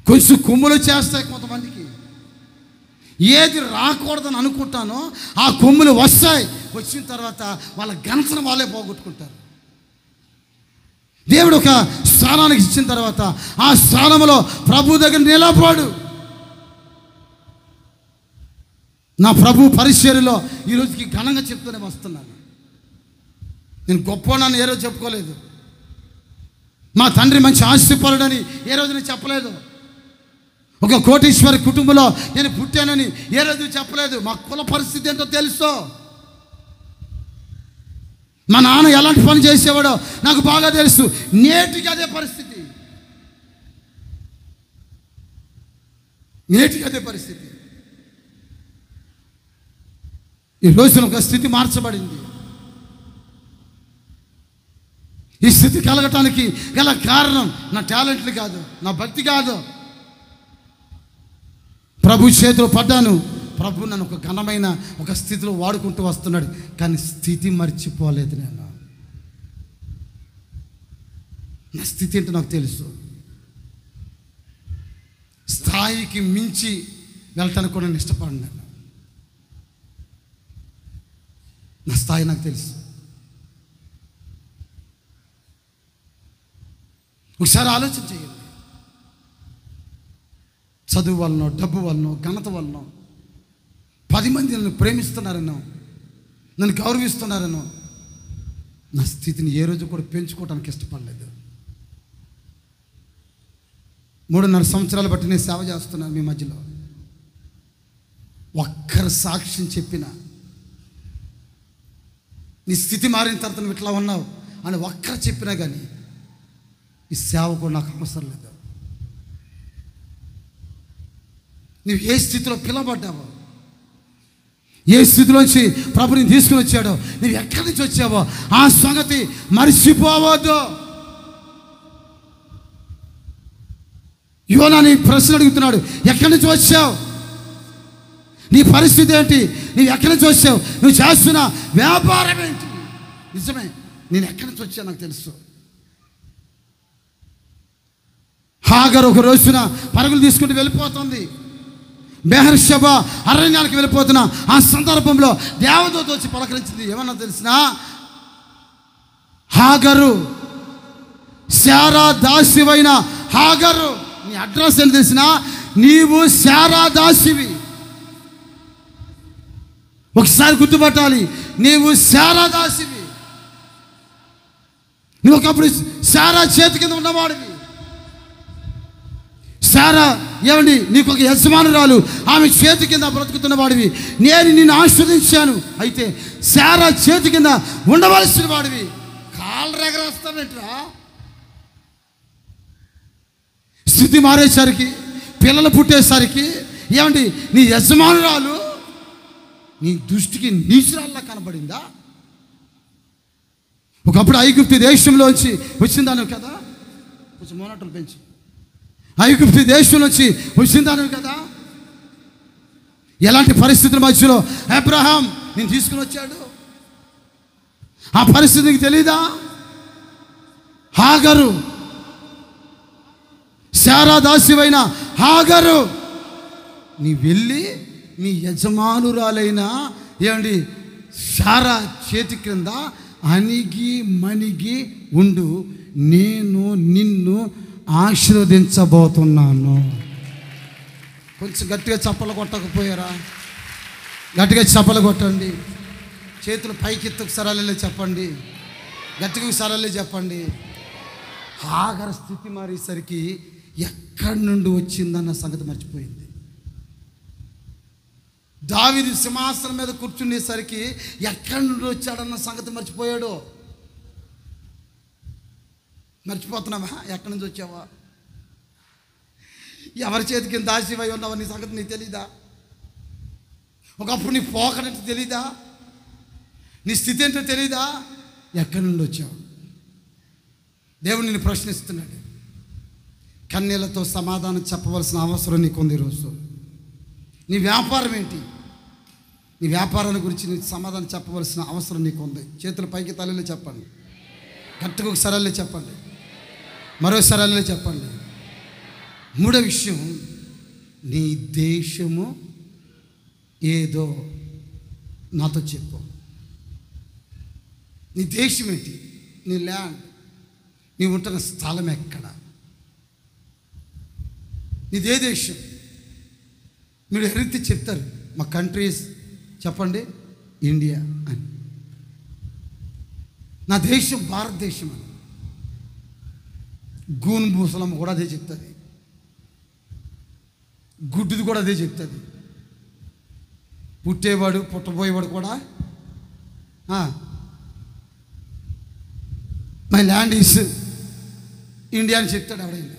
కొంచెం కొమ్ములు చేస్తాయి కొంతమందికి. ఏది రాకూడదని అనుకుంటానో ఆ కొమ్ములు వస్తాయి. వచ్చిన తర్వాత వాళ్ళ ఘనతను వాళ్ళే పోగొట్టుకుంటారు. దేవుడు ఒక స్థానానికి ఇచ్చిన తర్వాత ఆ స్థానంలో ప్రభు దగ్గర నిలబడు. నా ప్రభు పరిచర్యలో ఈరోజుకి ఘనంగా చెప్తూనే వస్తున్నాను. నేను గొప్పవాడిని ఏ రోజు చెప్పుకోలేదు. మా తండ్రి మంచి ఆస్తిపరుడని ఏ రోజు నేను చెప్పలేదు. ఒక కోటీశ్వరి కుటుంబంలో నేను పుట్టానని ఏ రోజు చెప్పలేదు. మా కుల పరిస్థితి ఏంటో తెలుసు. మా నాన్న ఎలాంటి పని చేసేవాడో నాకు బాగా తెలుసు. నేటికి అదే పరిస్థితి, నేటికి అదే పరిస్థితి. ఈ రోజున ఒక స్థితి మార్చబడింది. ఈ స్థితి కలగటానికి గల కారణం నా టాలెంట్లు కాదు, నా భక్తి కాదు. ప్రభు చేతిలో పడ్డాను. ప్రభు నన్ను ఒక ఘనమైన ఒక స్థితిలో వాడుకుంటూ వస్తున్నాడు. కానీ స్థితి మర్చిపోలేదు. నేను నా స్థితి ఏంటో నాకు తెలుసు. స్థాయికి మించి వెళ్ళటానికి కూడా నేను ఇష్టపడను. నేను నా స్థాయి నాకు తెలుసు. ఒకసారి ఆలోచన చేయండి. చదువు వలన, డబ్బు వలన, ఘనత వలన 10 మంది నన్ను ప్రేమిస్తున్నారనో, నన్ను గౌరవిస్తున్నారనో నా స్థితిని ఏ రోజు కూడా పెంచుకోవడానికి ఇష్టపడలేదు. 3.5 సంవత్సరాలు బట్టి నేను సేవ చేస్తున్నాను. మీ మధ్యలో ఒక్కరు సాక్ష్యం చెప్పిన, నీ స్థితి మారిన తర్వాత నువ్వు ఇట్లా ఉన్నావు అని ఒక్కరు చెప్పినా కానీ ఈ సేవ కూడా నాకు అవసరం లేదు. నువ్వు ఏ స్థితిలో పిలవబడ్డావో, ఏ స్థితిలోంచి ప్రభుని తీసుకుని వచ్చాడో, నువ్వు ఎక్కడి నుంచి వచ్చావో ఆ సంగతి మర్చిపోవద్దు. యోనా నీ ప్రశ్న అడుగుతున్నాడు, ఎక్కడి నుంచి వచ్చావు, నీ పరిస్థితి ఏంటి, నువ్వు ఎక్కడి నుంచి వచ్చావు, నువ్వు చేస్తున్న వ్యాపారం ఏంటి? నిజమే, నేను ఎక్కడి నుంచి వచ్చాను నాకు తెలుసు. హాగరు ఒక రోజున పరుగులు తీసుకుంటూ వెళ్ళిపోతుంది. బెహర్షెబా అరణ్యానికి వెళ్ళిపోతున్న ఆ సందర్భంలో దేవదూత వచ్చి పలకరించింది. ఏమన్నా తెలిసిన, హాగరు, శారా దాసివైన హాగరు, నీ అడ్రస్ ఏంటి తెలిసిన, నీవు శారా దాసివి. ఒకసారి గుర్తుపట్టాలి, నీవు శారా దాసివి. నువ్వు ఒకప్పుడు శారా చేతి కింద ఉన్నవాడివి. శారా ఏమండి, నీకు ఒక యజమానురాలు, ఆమె చేతి కింద బ్రతుకుతున్న వాడివి. నేను నిన్ను ఆస్వాదించాను. అయితే శారా చేతి కింద ఉండవలసిన వాడివి. కాళ్ళు రెగరేస్తావేంట్రా? స్థితి మారేసరికి, పిల్లలు పుట్టేసరికి ఏమండి, నీ యజమానురాలు నీ దృష్టికి నీచురాల్లా కనబడిందా? ఒకప్పుడు ఐగుప్తు దేశంలోంచి వచ్చిందాను కదా, కొంచెం మోనటలు పెంచి, ఐగుప్తు దేశం నుంచి వచ్చిందాను కదా. ఎలాంటి పరిస్థితుల మధ్యలో అబ్రహాం నేను తీసుకుని వచ్చాడు, ఆ పరిస్థితి నీకు తెలీదా? హాగరు, శారా దాసివైన హాగరు, నీ వెళ్ళి నీ యజమానురాలైన ఏమండి శారా చేతి క్రింద అణిగి మణిగి ఉండు, నేను నిన్ను ఆశీర్వదించబోతున్నాను. కొంచెం గట్టిగా చప్పలు కొట్టకపోయారా? గట్టిగా చప్పలు కొట్టండి. చేతులు పైకెత్తుకు సరాలే చెప్పండి, గట్టిగా సరాలే చెప్పండి. హాగరు స్థితి మారేసరికి ఎక్కడి నుండి వచ్చిందన్న సంగతి మర్చిపోయింది. దావీదు సింహాసనం మీద కూర్చునేసరికి ఎక్కడి నుండి వచ్చాడన్న సంగతి మర్చిపోయాడు. మర్చిపోతున్నావా? ఎక్కడి నుంచి వచ్చావా? ఎవరి చేతి కింద దాసివై ఉన్నావా నీ సంగతి నీకు తెలీదా? ఒకప్పుడు నీ పోకడంటే తెలీదా? నీ స్థితి ఏంటో తెలీదా? ఎక్కడి నుండి వచ్చావు? దేవుడు నిన్ను ప్రశ్నిస్తున్నాడు. కన్నీళ్లతో సమాధానం చెప్పవలసిన అవసరం నీకుంది ఈరోజు. నీ వ్యాపారం ఏంటి? నీ వ్యాపారాన్ని గురించి నీ సమాధానం చెప్పవలసిన అవసరం నీకుంది. చేతుల పైకి తల్లిలో చెప్పండి, గట్టిగా ఒక సరళే చెప్పండి, మరో సరళే చెప్పండి. మూడో విషయం, నీ దేశము ఏదో నాతో చెప్పు. నీ దేశం ఏంటి? నీ ల్యాండ్, నీ ఉంటున్న స్థలం ఎక్కడ? నీదే దేశం? మీరు ఎరిగితే చెప్తారు, మా కంట్రీస్ చెప్పండి ఇండియా అని. నా దేశం భారతదేశం అని. గూన్ భూసలమ్మ కూడా అదే చెప్తుంది, గుడ్డుది కూడా అదే చెప్తుంది. పుట్టేవాడు పుట్టబోయేవాడు కూడా మై ల్యాండ్ ఈస్ ఇండియా అని చెప్తాడు ఎవడైనా.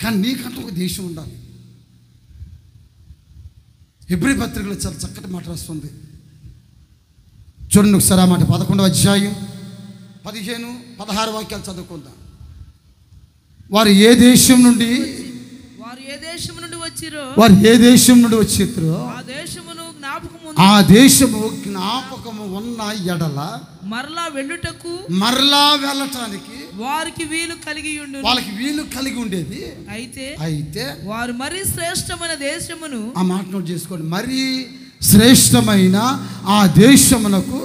కానీ నీకంటూ ఒక దేశం ఉండాలి. హెబ్రీ పత్రికలో చాలా చక్కటి మాట రాస్తుంది. చూడండి ఒకసారి ఆ మాట. 11వ అధ్యాయం 15-16 వాక్యాలు చదువుకుందాం. వారు ఏ దేశం నుండి వచ్చిరో ఆ దేశము జ్ఞాపకము ఉన్న ఎడల మరలా వెళ్ళటానికి వారికి వీలు కలిగి ఉండేది. అయితే వారు మరీ శ్రేష్టమైన దేశమును, ఆ మాట నోట్ చేసుకోండి, మరీ శ్రేష్టమైన ఆ దేశమునకు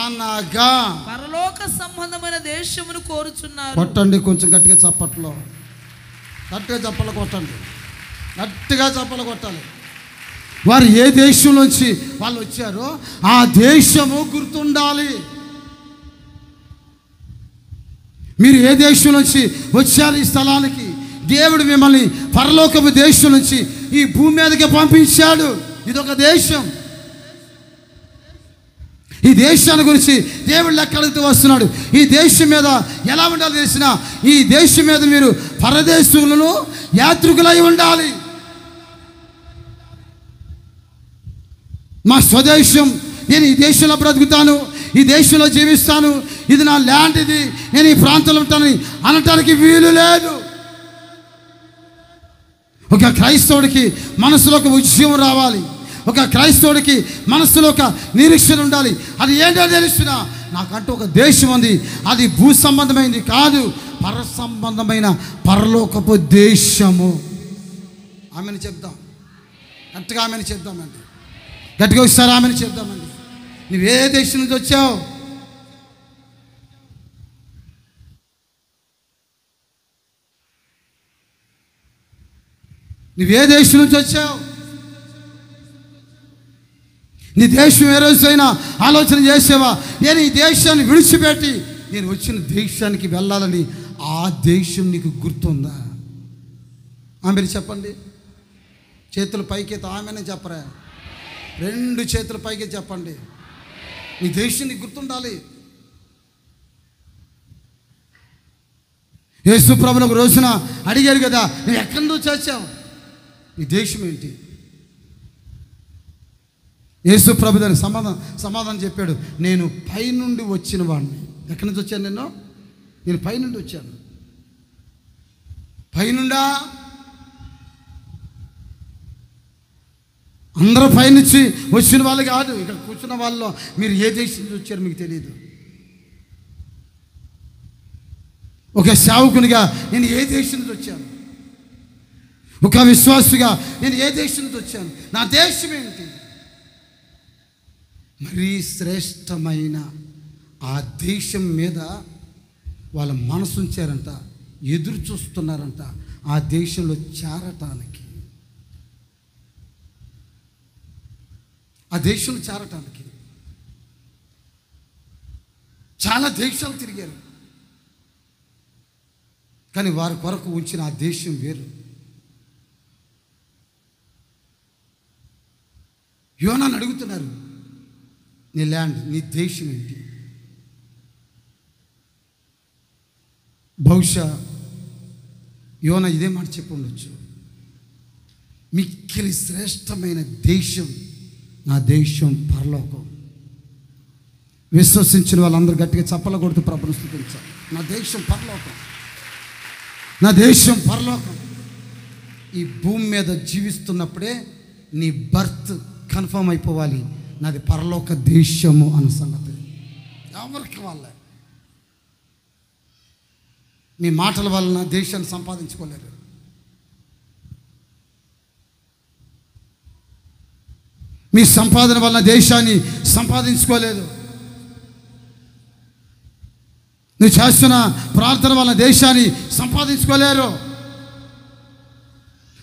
అనగా పరలోక సంబంధమైన దేశమును కోరుచున్నారు. కొట్టండి కొంచెం గట్టిగా చప్పట్లో. గట్టిగా చప్పలు కొట్టండి, గట్టిగా చప్పలు కొట్టాలి. వారు ఏ దేశం నుంచి వాళ్ళు వచ్చారో ఆ దేశము గుర్తుండాలి. మీరు ఏ దేశం నుంచి వచ్చారు ఈ స్థలానికి? దేవుడు మిమ్మల్ని పరలోకపు దేశం నుంచి ఈ భూమి మీదకి పంపించాడు. ఇదొక దేశం. ఈ దేశాన్ని గురించి దేవుడు లెక్కలుతూ వస్తున్నాడు. ఈ దేశం మీద ఎలా ఉండాలో తెలిసిన, ఈ దేశం మీద మీరు పరదేశులను యాత్రికులై ఉండాలి. మా స్వదేశం, నేను ఈ దేశంలో బ్రతుకుతాను, ఈ దేశంలో జీవిస్తాను, ఇది నా ల్యాండ్, ఇది నేను ఈ ప్రాంతంలో ఉంటానని అనటానికి వీలు లేదు. ఒక క్రైస్తవుడికి మనసులో ఒక ఉద్యమం రావాలి. ఒక క్రైస్తవుడికి మనసులో ఒక నిరీక్షణ ఉండాలి. అది ఏంటో తెలుస్తున్నా, నాకంటూ ఒక దేశం ఉంది. అది భూ సంబంధమైనది కాదు, పర సంబంధమైన పరలోకపు దేశము. ఆమెను చెప్దాం, గట్టిగా ఆమెను చెప్దామండి, గట్టిగా ఒకసారి ఆమెను చెప్దామండి. నువ్వే దేశం నుంచి వచ్చావు? నువ్వే దేశం నుంచి వచ్చావు? నీ దేశం ఏ రోజైనా ఆలోచన చేసావా? నేను ఈ దేశాన్ని విడిచిపెట్టి నేను వచ్చిన దేశానికి వెళ్ళాలని ఆ దేశం నీకు గుర్తుందా? ఆమెను చెప్పండి. చేతులు పైకి ఆమెనే చెప్పరా? 2 చేతుల పైకి చెప్పండి. నీ దేశం నీకు గుర్తుండాలి. యేసు ప్రభువును ఒక రోజున అడిగారు కదా, నువ్వు ఎక్కడి నుంచి వచ్చావు, నీ దేశం ఏంటి? యేసు ప్రభు దానికి సమాధానం చెప్పాడు, నేను పైనుండి వచ్చిన వాడిని. ఎక్కడి నుంచి వచ్చాను నేను పైనుండి వచ్చాను. పైనుండా? అందరూ పైనుంచి వచ్చిన వాళ్ళు కాదు. ఇక్కడ కూర్చున్న వాళ్ళలో మీరు ఏ దేశం నుంచి వచ్చారో మీకు తెలియదు. ఒక సేవకునిగా నేను ఏ దేశం నుంచి వచ్చాను, ఒక విశ్వాసిగా నేను ఏ దేశం నుంచి వచ్చాను, నా దేశం ఏంటి? మరీ శ్రేష్టమైన ఆ దేశం మీద వాళ్ళ మనసు ఉంచారంట, ఎదురు చూస్తున్నారంట ఆ దేశంలో చేరటానికి. ఆ దేశంలో చేరటానికి చాలా దేశాలు తిరిగారు, కానీ వారి కొరకు ఉంచిన ఆ దేశం వేరు. యోనాను అడుగుతున్నారు, నీ ల్యాండ్, నీ దేశం ఏంటి? బహుశా యోనా ఇదే మాట చెప్పి ఉండొచ్చు, మిక్కిలి శ్రేష్టమైన దేశం నా దేశం పరలోకం. విశ్వసించిన వాళ్ళందరూ గట్టిగా చప్పల కొడుతూ ప్రభువును స్తుతించాలి. నా దేశం పరలోకం, నా దేశం పరలోకం. ఈ భూమి మీద జీవిస్తున్నప్పుడే నీ బర్త్ కన్ఫర్మ్ అయిపోవాలి, నాది పరలోక దేశము అన్న సంగతి. ఎవరికి వాళ్ళే మీ మాటల వలన దేశాన్ని సంపాదించుకోలేరు. మీ సంపాదన వలన దేశాన్ని సంపాదించుకోలేదు. నువ్వు చేస్తున్న ప్రార్థన వలన దేశాన్ని సంపాదించుకోలేరు.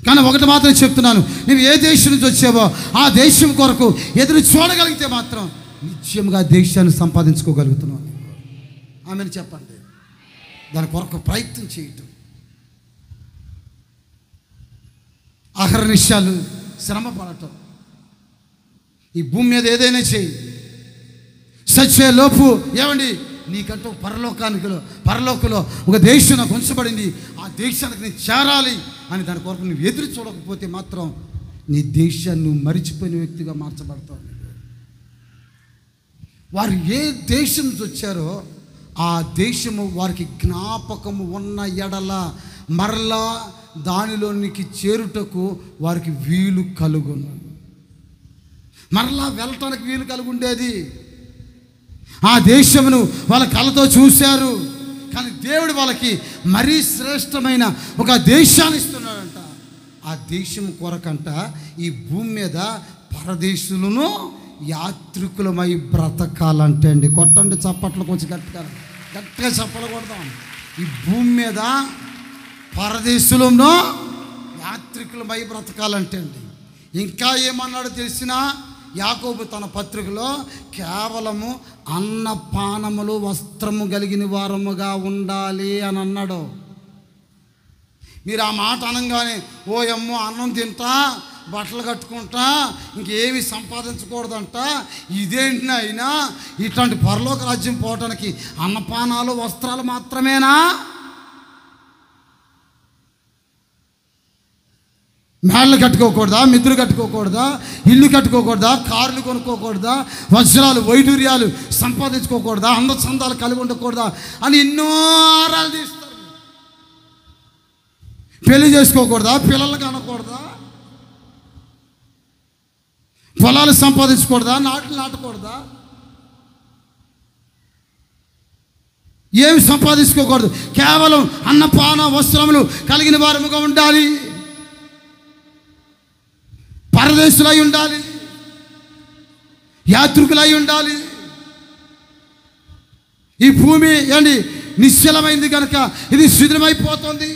కానీ ఒకటి మాత్రం చెప్తున్నాను, నువ్వు ఏ దేశం నుంచి వచ్చావో ఆ దేశం కొరకు ఎదురు చూడగలిగితే మాత్రం నిత్యంగా దేశాన్ని సంపాదించుకోగలుగుతున్నావు. ఆమెను చెప్పండి. దాని కొరకు ప్రయత్నం చేయటం, అహర్నిశాలు శ్రమ పడటం. ఈ భూమి మీద ఏదైనా చేయి, సచ్చే లోపు ఏమండి నీకంటూ పరలోకంలో ఒక దేశం నాకు ఉంచబడింది, ఆ దేశానికి నేను చేరాలి అని దాని కొరకు నువ్వు ఎదురు చూడకపోతే మాత్రం నీ దేశాన్ని నువ్వు మరిచిపోయిన వ్యక్తిగా మార్చబడతావు. వారు ఏ దేశం నుంచి వచ్చారో ఆ దేశము వారికి జ్ఞాపకము ఉన్న ఎడల మరలా దానిలోనికి చేరుటకు వారికి వీలు కలుగును. మరలా వెళ్ళటానికి వీలు కలుగుండేది. ఆ దేశమును వాళ్ళ కళ్ళతో చూశారు, కానీ దేవుడు వాళ్ళకి మరీ శ్రేష్టమైన ఒక దేశాన్ని ఇస్తున్నాడంట. ఆ దేశం కొరకంట ఈ భూమి మీద పరదేశులను యాత్రికులమై బ్రతకాలంటే అండి. కొట్టండి చప్పట్లు కొంచెం గట్టిగా చప్పలు కొడదాం. ఈ భూమి మీద పరదేశులను యాత్రికులమై బ్రతకాలంటే అండి. ఇంకా ఏమన్నాడో తెలిసిన యాకోబు తన పత్రికలో కేవలము అన్నపానములు వస్త్రము కలిగిన వారముగా ఉండాలి అని అన్నాడు. మీరు ఆ మాట అనగానే ఓయమ్మో అన్నం తింటా బట్టలు కట్టుకుంటా ఇంకేమి సంపాదించకూడదంట, ఇదేంటి అయినా ఇట్లాంటి పరలోక రాజ్యం పోవటానికి అన్నపానాలు వస్త్రాలు మాత్రమేనా? మేళ్ళు కట్టుకోకూడదా, మిద్దులు కట్టుకోకూడదా, ఇల్లు కట్టుకోకూడదా, కార్లు కొనుక్కోకూడదా, వజ్రాలు వైడూర్యాలు సంపాదించుకోకూడదా, అందచందాలు కలిగి ఉండకూడదా అని ఎన్నో ఆరాలు తీస్తారు. పెళ్లి చేసుకోకూడదా, పిల్లలు కనకూడదా, పొలాలు సంపాదించకూడదా, నాట్లు నాటకూడదా, ఏమి సంపాదించుకోకూడదు, కేవలం అన్నపాన వస్త్రములు కలిగిన వారముగా ఉండాలి, పరదేశులై ఉండాలి, యాత్రికులై ఉండాలి. ఈ భూమి ఏంటి నిశ్చలమైంది కనుక ఇది శిథిలమైపోతుంది.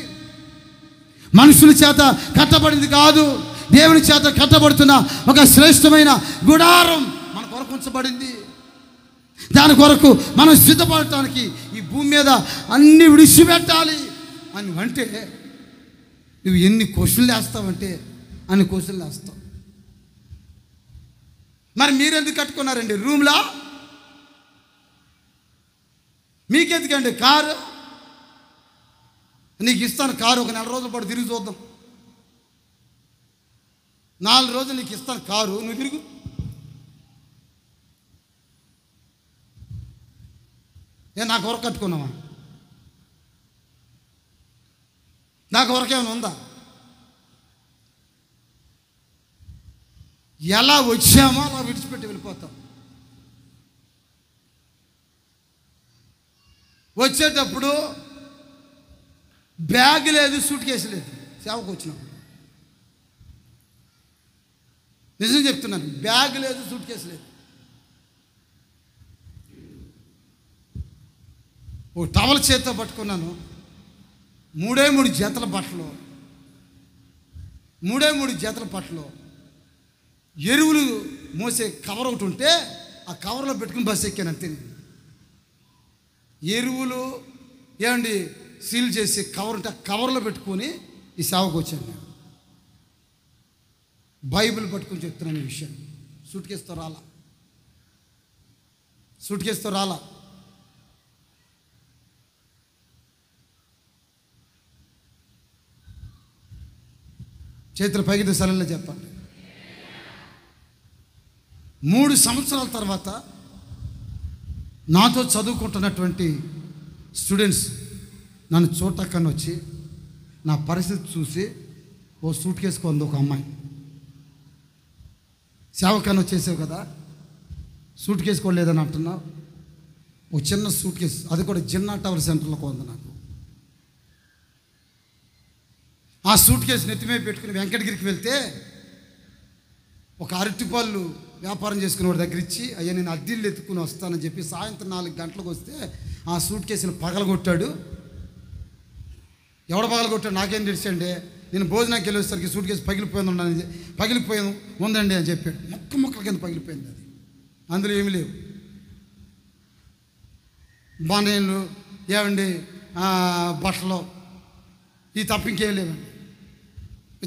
మనుషుల చేత కట్టబడింది కాదు, దేవుని చేత కట్టబడుతున్న ఒక శ్రేష్టమైన గుడారం మన కొరకు ఉంచబడింది. దాని కొరకు మనం సిద్ధపడటానికి ఈ భూమి మీద అన్ని విడిచిపెట్టాలి అని అంటే నువ్వు ఎన్ని క్వశ్చన్లు వేస్తావంటే అన్ని క్వశ్చన్లు వేస్తావు. మరి మీరెందుకు కట్టుకున్నారండి రూమ్లా? మీకెందుకండి కారు? నీకు ఇస్తాను కారు, ఒక 4 రోజుల పాటు తిరిగి చూద్దాం. 4 రోజులు నీకు ఇస్తాను కారు, నువ్వు తిరుగు. నాకు వరకు కట్టుకున్నావా? నాకు వరకేమైనా ఉందా? ఎలా వచ్చామో అలా విడిచిపెట్టి వెళ్ళిపోతాం. వచ్చేటప్పుడు బ్యాగ్ లేదు, సూట్ కేసు లేదు. సేవకు వచ్చినప్పుడు నిజం చెప్తున్నాను, బ్యాగ్ లేదు, సూట్ కేసు లేదు. ఓ టవల్ చేతితో పట్టుకున్నాను, 3 జతల బట్టలు, 3 జతల బట్టలు, ఎరువులు మోసే కవర్ ఒకటి ఉంటే ఆ కవర్లో పెట్టుకుని బస్సు ఎక్కాను అంతే. ఎరువులు ఏమండి సీల్ చేసి కవర్ ఉంటే ఆ కవర్లో పెట్టుకొని ఈ సేవకు వచ్చాను నేను. బైబిల్ పట్టుకుని చెప్తున్నాను ఈ విషయం. సూట్ కేసుతో రాలా. చేతులు పైకి సలహా చెప్పండి. 3 సంవత్సరాల తర్వాత నాతో చదువుకుంటున్నటువంటి స్టూడెంట్స్ నన్ను చూడటాకని వచ్చి నా పరిస్థితి చూసి ఓ సూట్ కేసు కొంది ఒక అమ్మాయి. సేవకని వచ్చేసావు కదా, సూట్ కేసు కూడా లేదని అంటున్నావు. ఒక చిన్న సూట్ కేసు, అది కూడా జిన్నా టవర్ సెంటర్లో కొంది నాకు. ఆ సూట్ కేసు నెత్తిమే పెట్టుకుని వెంకటగిరికి వెళ్తే ఒక అరటిపళ్ళు వ్యాపారం చేసుకునే వాడి దగ్గర ఇచ్చి అయ్యా నేను అద్దెళ్ళు ఎత్తుకుని వస్తానని చెప్పి సాయంత్రం 4 గంటలకు వస్తే ఆ సూట్ కేసులు పగలగొట్టాడు. ఎవడ పగలగొట్టాడు నాకేం తెలుసండి, నేను భోజనానికి వెళ్ళేసరికి సూట్ కేసు పగిలిపోయాను ఉందండి అని చెప్పాడు. మొక్కల కింద పగిలిపోయింది అది, అందులో ఏమీ లేవు. బానేళ్ళు ఏమండి బట్టలు ఈ తప్ప ఇంకేం లేవండి.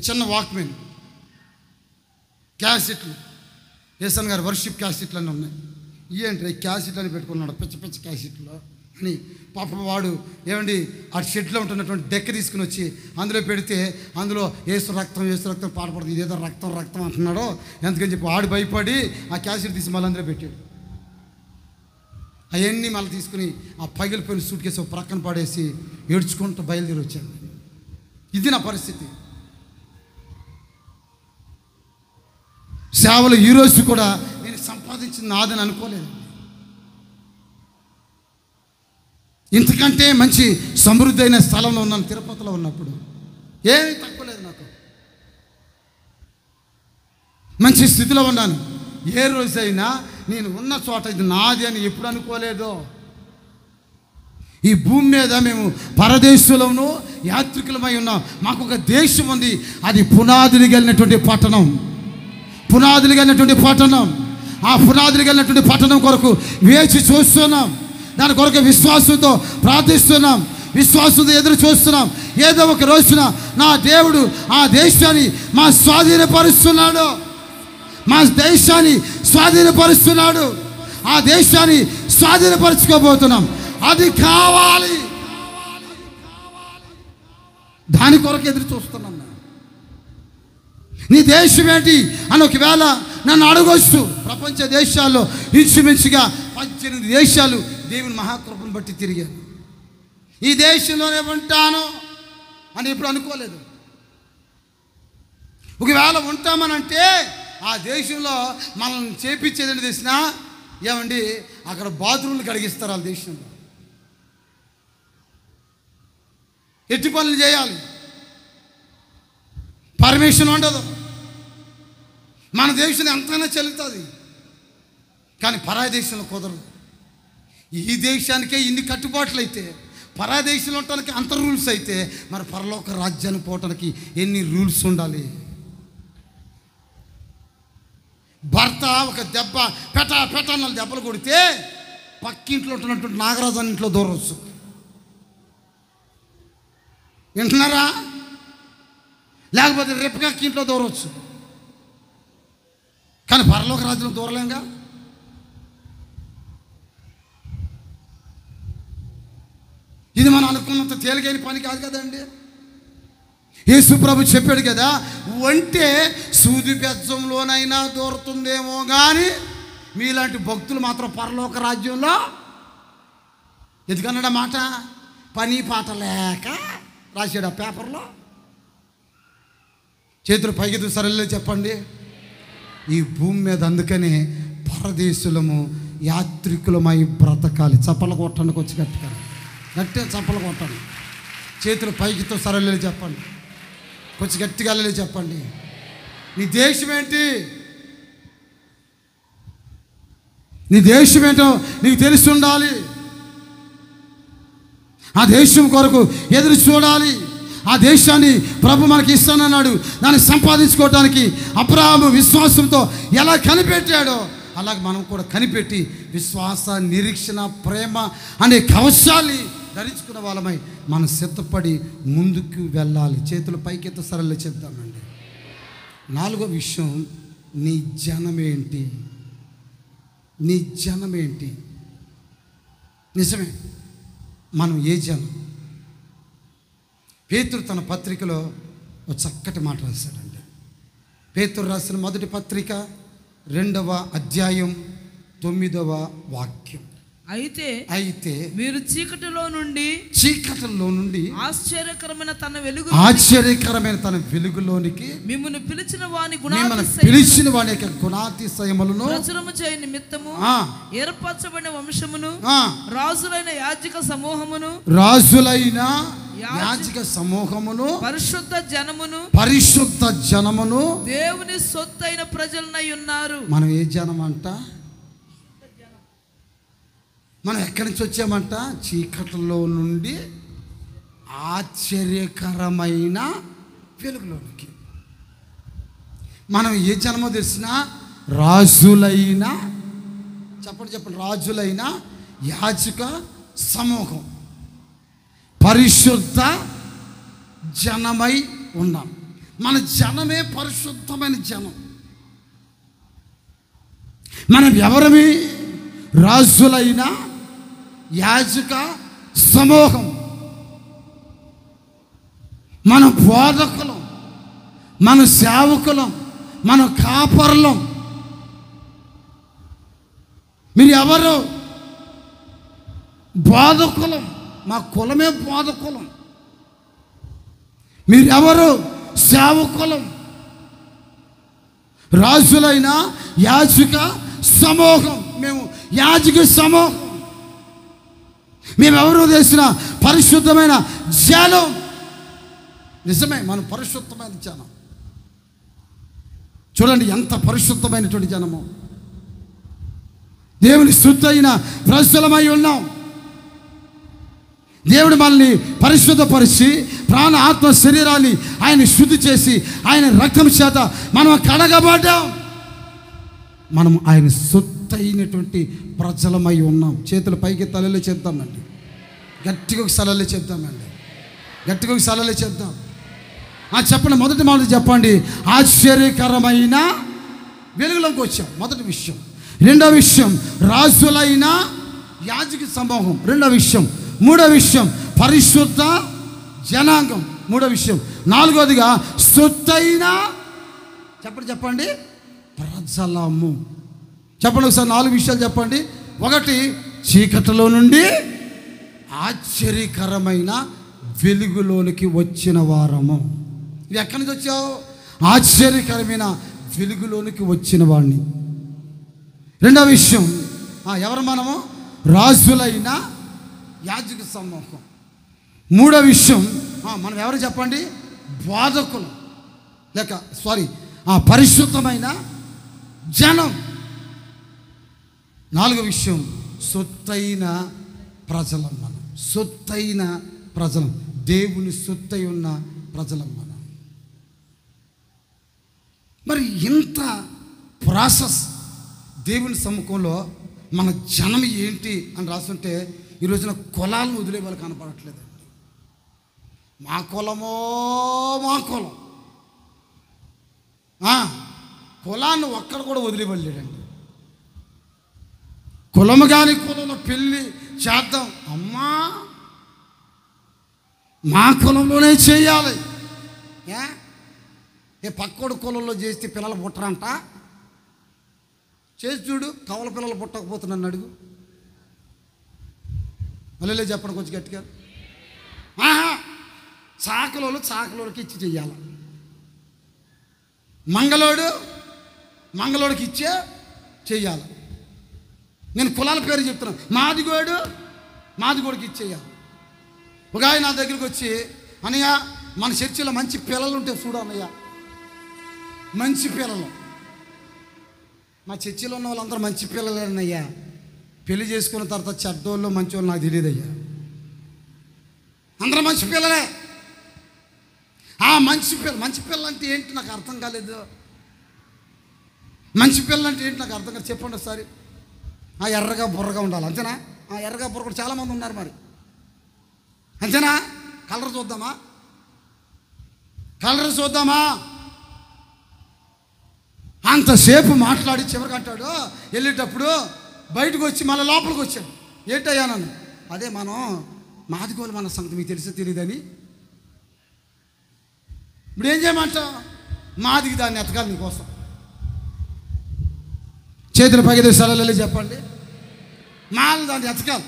చిన్న వాక్మెన్ క్యాసెట్లు, ఏసన్ గారు వర్షిప్ క్యాసెట్లు అని ఉన్నాయి. ఏంటి క్యాసెట్లు అని పెట్టుకున్నాడు, పిచ్చ క్యాసెట్లు అని. పాపం వాడు ఏమండి ఆ షెడ్లో ఉంటున్నటువంటి డెక్క తీసుకుని వచ్చి అందులో పెడితే అందులో ఏసు రక్తం పాట పడుతుంది. ఇదేదో రక్తం అంటున్నాడో ఎందుకని చెప్పి వాడు భయపడి ఆ క్యాసెట్ తీసి మళ్ళీ అందులో పెట్టాడు. అవన్నీ మళ్ళీ తీసుకుని ఆ పగిలిపోయిన సూట్ కేసు ప్రక్కన పడేసి ఏడ్చుకుంటూ బయలుదేరి వచ్చాను. ఇది నా పరిస్థితి. సేవలు ఈరోజు కూడా నేను సంపాదించింది నాదని అనుకోలేదు. ఇంతకంటే మంచి సమృద్ధి అయిన స్థలంలో ఉన్నాను, తిరుపతిలో ఉన్నప్పుడు. ఏమీ తక్కువ లేదు నాకు, మంచి స్థితిలో ఉన్నాను. ఏ రోజైనా నేను ఉన్న చోట ఇది నాది అని ఎప్పుడు అనుకోలేదు. ఈ భూమి మీద మేము పరదేశంలోనూ యాత్రికులమై ఉన్నాం. మాకు ఒక దేశం ఉంది, అది పునాదులు కలిగినటువంటి పట్టణం. పునాదులు కలిగినటువంటి పట్టణం. ఆ పునాదులు కలిగినటువంటి పట్టణం కొరకు వేచి చూస్తున్నాం. దాని కొరకు విశ్వాసంతో ప్రార్థిస్తున్నాం, విశ్వాసంతో ఎదురు చూస్తున్నాం. ఏదో ఒక రోజున నా దేవుడు ఆ దేశాన్ని మా స్వాధీనపరుస్తున్నాడు. మా దేశాన్ని స్వాధీనపరుస్తున్నాడు. ఆ దేశాన్ని స్వాధీనపరచుకోబోతున్నాం. అది కావాలి. దాని కొరకు ఎదురు చూస్తున్నాం. నీ దేశం ఏంటి అని ఒకవేళ నన్ను అడగొచ్చు. ప్రపంచ దేశాల్లో ఇంచుమించుగా 18 దేశాలు దేవుని మహాకృపను బట్టి తిరిగాను. ఈ దేశంలోనే ఉంటాను అని ఇప్పుడు అనుకోలేదు. ఒకవేళ ఉంటామనంటే ఆ దేశంలో మనల్ని చేపించేదని తెలిసినా ఏమండి అక్కడ బాత్రూమ్లు కడిగిస్తారు. వాళ్ళ దేశంలో ఎట్టి పనులు చేయాలి, పర్మిషన్ ఉండదు. మన దేశంలో ఎంతైనా చెల్లుతుంది, కానీ పరాయి దేశంలో కుదరదు. ఈ దేశానికే ఇన్ని కట్టుబాట్లు అయితే, పరాయి దేశంలో ఉండటానికి అంత రూల్స్ అయితే, మరి పరలోక రాజ్యాన్ని పోవటానికి ఎన్ని రూల్స్ ఉండాలి. భర్త ఒక దెబ్బ పెట్టన్న దెబ్బలు కొడితే పక్కింట్లో ఉంటున్నటువంటి నాగరాజు అని ఇంట్లో దూరవచ్చు. వింటున్నారా? లేకపోతే రేపకాకి ఇంట్లో దూరవచ్చు. కానీ పరలోక రాజ్యంలో దూరలేంగా. ఇది మనం అనుకున్నంత తేలికైన పని కాదు కదండి. యేసు ప్రభు చెప్పాడు కదా, వంటే సూది బెజ్జంలోనైనా దూరుతుందేమో కానీ మీలాంటి భక్తులు మాత్రం పరలోక రాజ్యంలో ఎందుకన్నాడు మాట? పని పాట లేక రాశాడు ఆ పేపర్లో. చేతులు పైకి సరళ చెప్పండి. ఈ భూమి మీద అందుకనే పరదేశులము యాత్రికులమై బ్రతకాలి. చప్పలు కొట్టడానికి వచ్చి గట్టిగా చప్పలు కొట్టండి. చేతులు పైకితో సరళ చెప్పండి. కొంచెం గట్టిగా చెప్పండి. నీ దేశం ఏంటి? నీ దేశం ఏంటో నీకు తెలిసి ఉండాలి. ఆ దేశం కొరకు ఎదురు చూడాలి. ఆ దేశాన్ని ప్రభు మనకి ఇస్తానన్నాడు. దాన్ని సంపాదించుకోవడానికి అబ్రాహాము విశ్వాసంతో ఎలా కనిపెట్టాడో అలాగే మనం కూడా కనిపెట్టి విశ్వాస, నిరీక్షణ, ప్రేమ అనే కవచాన్ని ధరించుకున్న వాళ్ళమై మనం సిద్ధపడి ముందుకు వెళ్ళాలి. చేతులు పైకెత్త సరళ చెప్తామండి. 4వ విషయం, నీ జనమేంటి? నీ జనమేంటి? నిజమే, మనం ఏ జనం? పేతురు తన పత్రికలో ఒక చక్కటి మాట రాశాడండి. పేతురు రాసిన మొదటి పత్రిక 2వ అధ్యాయం 9వ వాక్యం. అయితే మీరు చీకటిలో నుండి ఆశ్చర్యకరమైన తన వెలుగులోనికి మిమ్మల్ని పిలిచిన వాని యొక్క గుణాతిశయములను ప్రచురము చేయ నిమిత్తము ఏర్పరచబడిన వంశమును, రాజులైన యాజక సమూహమును, పరిశుద్ధ జనమును దేవుని సొత్తైన ప్రజలనై ఉన్నారు. మనం ఏ జనం అంట? మనం ఎక్కడి నుంచి వచ్చామంట? చీకటిలో నుండి ఆశ్చర్యకరమైన వెలుగులోనికి. మనం ఏ జనమో తెలిసిన రాజులైన, చెప్పండి, రాజులైన యాజక సమూహం, పరిశుద్ధ జనమై ఉన్నాం. మన జనమే పరిశుద్ధమైన జనం. మనం ఎవరమి? రాజులైన యాజక సమూహం. మన బోధకులం, మన సేవకులం, మన కాపరులం. మీరు ఎవరు? బోధకులం. మా కులమే బోధకులం. మీరెవరు? సేవకులం. రాజులైన యాజక సమూహం. మేము యాజక సమూహం. మేమెవరో తెలిసిన పరిశుద్ధమైన జనం. నిజమే, మనం పరిశుద్ధమైన జనం. చూడండి ఎంత పరిశుద్ధమైనటువంటి జనము. దేవుని స్తుతి అయిన ప్రజలమై ఉన్నాం. దేవుడు మనల్ని పరిశుద్ధపరిచి ప్రాణ ఆత్మ శరీరాన్ని ఆయన శుద్ధి చేసి ఆయన రక్తం చేత మనం కడగబడ్డాం. మనం ఆయన సొత్తైనటువంటి ప్రజలమై ఉన్నాం. చేతులు పైకి తలలే చెప్తామండి. గట్టిగా ఒక సలహే చెప్తామండి. గట్టిగా ఒక సలహే చెప్తాం. చెప్పండి. మొదటి మాట చెప్పండి. ఆశ్చర్యకరమైన వెలుగులోకి వచ్చాం. మొదటి విషయం. రెండో విషయం రాజులైన యాజక సమూహం. రెండో విషయం. మూడో విషయం పరిశుద్ధ జనాంగం. మూడో విషయం. నాలుగోదిగా సొత్తైన చెప్పండి ప్రజలము. చెప్పండి ఒకసారి 4 విషయాలు చెప్పండి. ఒకటి, చీకటిలో నుండి ఆశ్చర్యకరమైన వెలుగులోనికి వచ్చిన వారము. ఇది ఎక్కడి నుంచి వచ్చావు? ఆశ్చర్యకరమైన వెలుగులోనికి వచ్చిన వాడిని. రెండో విషయం ఎవరు మనము? రాజులైన యాజక సమూహం. మూడో విషయం మనం ఎవరు చెప్పండి? బోధకులు లేక పరిశుద్ధమైన జనం. నాలుగో విషయం సొత్తైన ప్రజలం. మనం సొత్తైన ప్రజలం, దేవుని సొత్తై ఉన్న ప్రజలం మనం. మరి ఇంత ప్రాసెస్ దేవుని సముఖంలో మన జనం ఏంటి అని రాస్తుంటే ఈ రోజున కులాలను వదిలే వాళ్ళు కనపడట్లేదండి. మా కులమో మా కులం. కులాన్ని ఒక్కడ కూడా వదిలేవాళ్ళేడండి. కులము కాని కులంలో పెళ్ళి చేద్దాం, అమ్మా మా కులంలోనే చేయాలి. ఏ పక్కోడు కులంలో చేస్తే పిల్లలు పుట్టరంట. చేసి చూడు, కవల పిల్లలు పుట్టకపోతున్నాను అడుగు. మళ్ళీ చెప్పండి కొంచెం గట్టిగా. చాకలోకి ఇచ్చి చెయ్యాలి. మంగళోడికి ఇచ్చే చెయ్యాలి. నేను కులాల పేరు చెప్తున్నాను. మాదిగోడికి ఇచ్చేయాలి. ఒక ఆయన నా దగ్గరికి వచ్చి, అన్నయ్య మన చర్చిలో మంచి పిల్లలు ఉంటే చూడు అన్నయ్య. మంచి పిల్లలు మా చర్చిలో ఉన్న వాళ్ళందరూ మంచి పిల్లలేనయ్యా. పెళ్లి చేసుకున్న తర్వాత చెడ్డోళ్ళు మంచోళ్ళు నాకు తెలియదయ్యా. అందరూ మంచి పిల్లలే. మంచి పిల్లలు అంటే ఏంటి నాకు అర్థం కాలేదు. మంచి పిల్లలు అంటే ఏంటి నాకు అర్థం కాదు. చెప్పండి ఒకసారి. ఎర్రగా బుర్రగా ఉండాలి అంతేనా? ఎర్రగా బుర్ర కూడా చాలామంది ఉన్నారు మరి, అంతేనా? కలర్ చూద్దామా? అంతసేపు మాట్లాడి చివరికి అంటాడు, వెళ్ళేటప్పుడు బయటకు వచ్చి మళ్ళీ లోపలికి వచ్చాడు. ఏంటయ్యా నన్ను? అదే మనం మాదిగోలు మన సంగతి మీకు తెలిసే తెలియదని. ఇప్పుడు ఏం చేయమంటావు? మాదికి దాన్ని ఎతకాలి నీకోసం. చేతులు పైకి సలహా చెప్పండి. మాలు దాన్ని ఎతకాలి,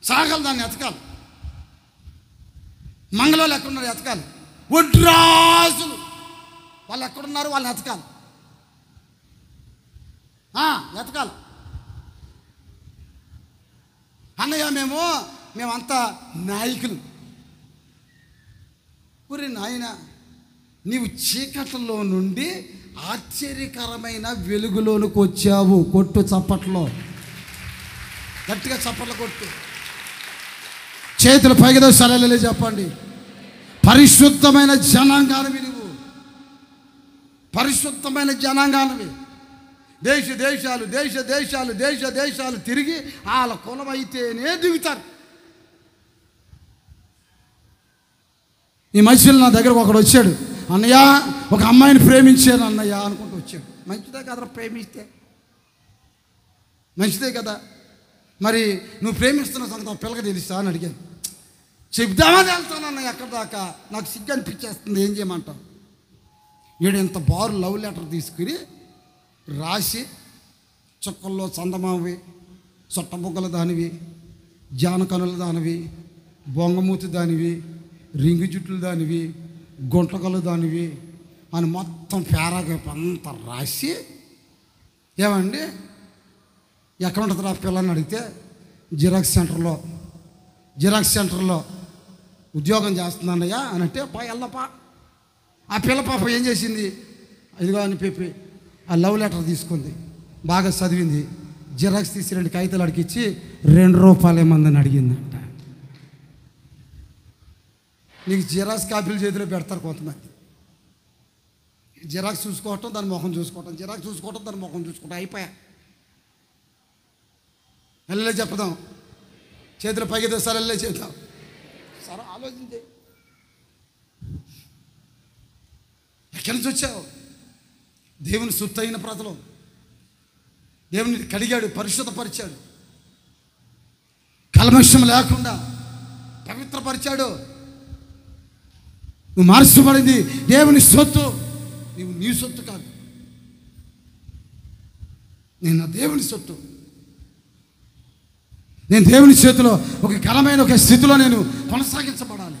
సాగలు దాన్ని ఎతకాలి. మంగళవాళ్ళు ఎక్కడున్నారు ఎతకాలి. ఒడ్రాజులు వాళ్ళు ఎక్కడున్నారు వాళ్ళని ఎతకాలి. అన్నయ్య మేమంతా నాయకులు. ఒరే నాయన, నీవు చీకట్లలో నుండి ఆశ్చర్యకరమైన వెలుగులోనికి వచ్చావు. కొట్టు చప్పట్లో, గట్టిగా చప్పట్లు కొట్టు. చేతులు పైకిదో సలహా చెప్పండి. పరిశుద్ధమైన జనాంగానివి నువ్వు. పరిశుద్ధమైన జనాంగానివి. దేశ దేశాలు తిరిగి వాళ్ళ కులం అయితేనే దిగుతారు. ఈ మధ్యలో నా దగ్గరకు ఒకడు వచ్చాడు. అన్నయ్య ఒక అమ్మాయిని ప్రేమించాను అన్నయ్య అనుకుంటూ వచ్చాడు. మంచిదే కదరా ప్రేమిస్తే, మంచిదే కదా. మరి నువ్వు ప్రేమిస్తున్న సంగతి ఆ పిల్లకి తెలుసా అని అడిగాను. చెప్దామని వెళ్తాను అన్నయ్య ఎక్కడి దాకా. నాకు సిగ్గు అనిపించేస్తుంది. ఏం చేయమంటావు? వీడు ఇంత బారు లవ్ లెటర్ తీసుకుని రాసి, చుక్కల్లో చందమావి, సొట్టబొగ్గల దానివి, జానకనుల దానివి, బొంగమూతి దానివి, రింగు జుట్లు దానివి, గుంటకలు దానివి అని మొత్తం పారాగ్రాఫ్ అంతా రాసి, ఏమండి ఎక్కడ ఉంటుంది ఆ పిల్లని అడిగితే జిరాక్స్ సెంటర్లో ఉద్యోగం చేస్తుందన్నయ్యా అని అంటే, ఎల్లపా. ఆ పిల్ల పాప ఏం చేసింది? ఇదిగో అని చెప్పి ఆ లవ్ లెటర్ తీసుకుంది, బాగా చదివింది, జిరాక్స్ తీసి 2 కాగితాలు అడిగిచ్చి 2 రూపాయలు ఏమందని అడిగిందంట. నీకు జిరాక్స్ కాపీలు చేతిలో పెడతారు కొంతమంది. జిరాక్స్ చూసుకోవటం, దాని ముఖం చూసుకోవటం, జిరాక్స్ చూసుకోవటం, దాని ముఖం చూసుకోవటం, అయిపోయా. వెళ్ళలే చెప్పదాం, చేతులు పైకి సార్ వెళ్ళలే చేద్దాం సార్. ఆలోచించే, ఎక్కడి నుంచి వచ్చావు? దేవుని సొత్తైన ప్రజలు, దేవుని కడిగాడు, పరిశుద్ధపరిచాడు, కల్మషం లేకుండా పవిత్రపరిచాడు. నువ్వు మార్చబడింది దేవుని సొత్తు, నువ్వు నీ సొత్తు కాదు. నేను నా దేవుని సొత్తు. నేను దేవుని చేతిలో ఒక ఘనమైన ఒక స్థితిలో నేను కొనసాగించబడాలి.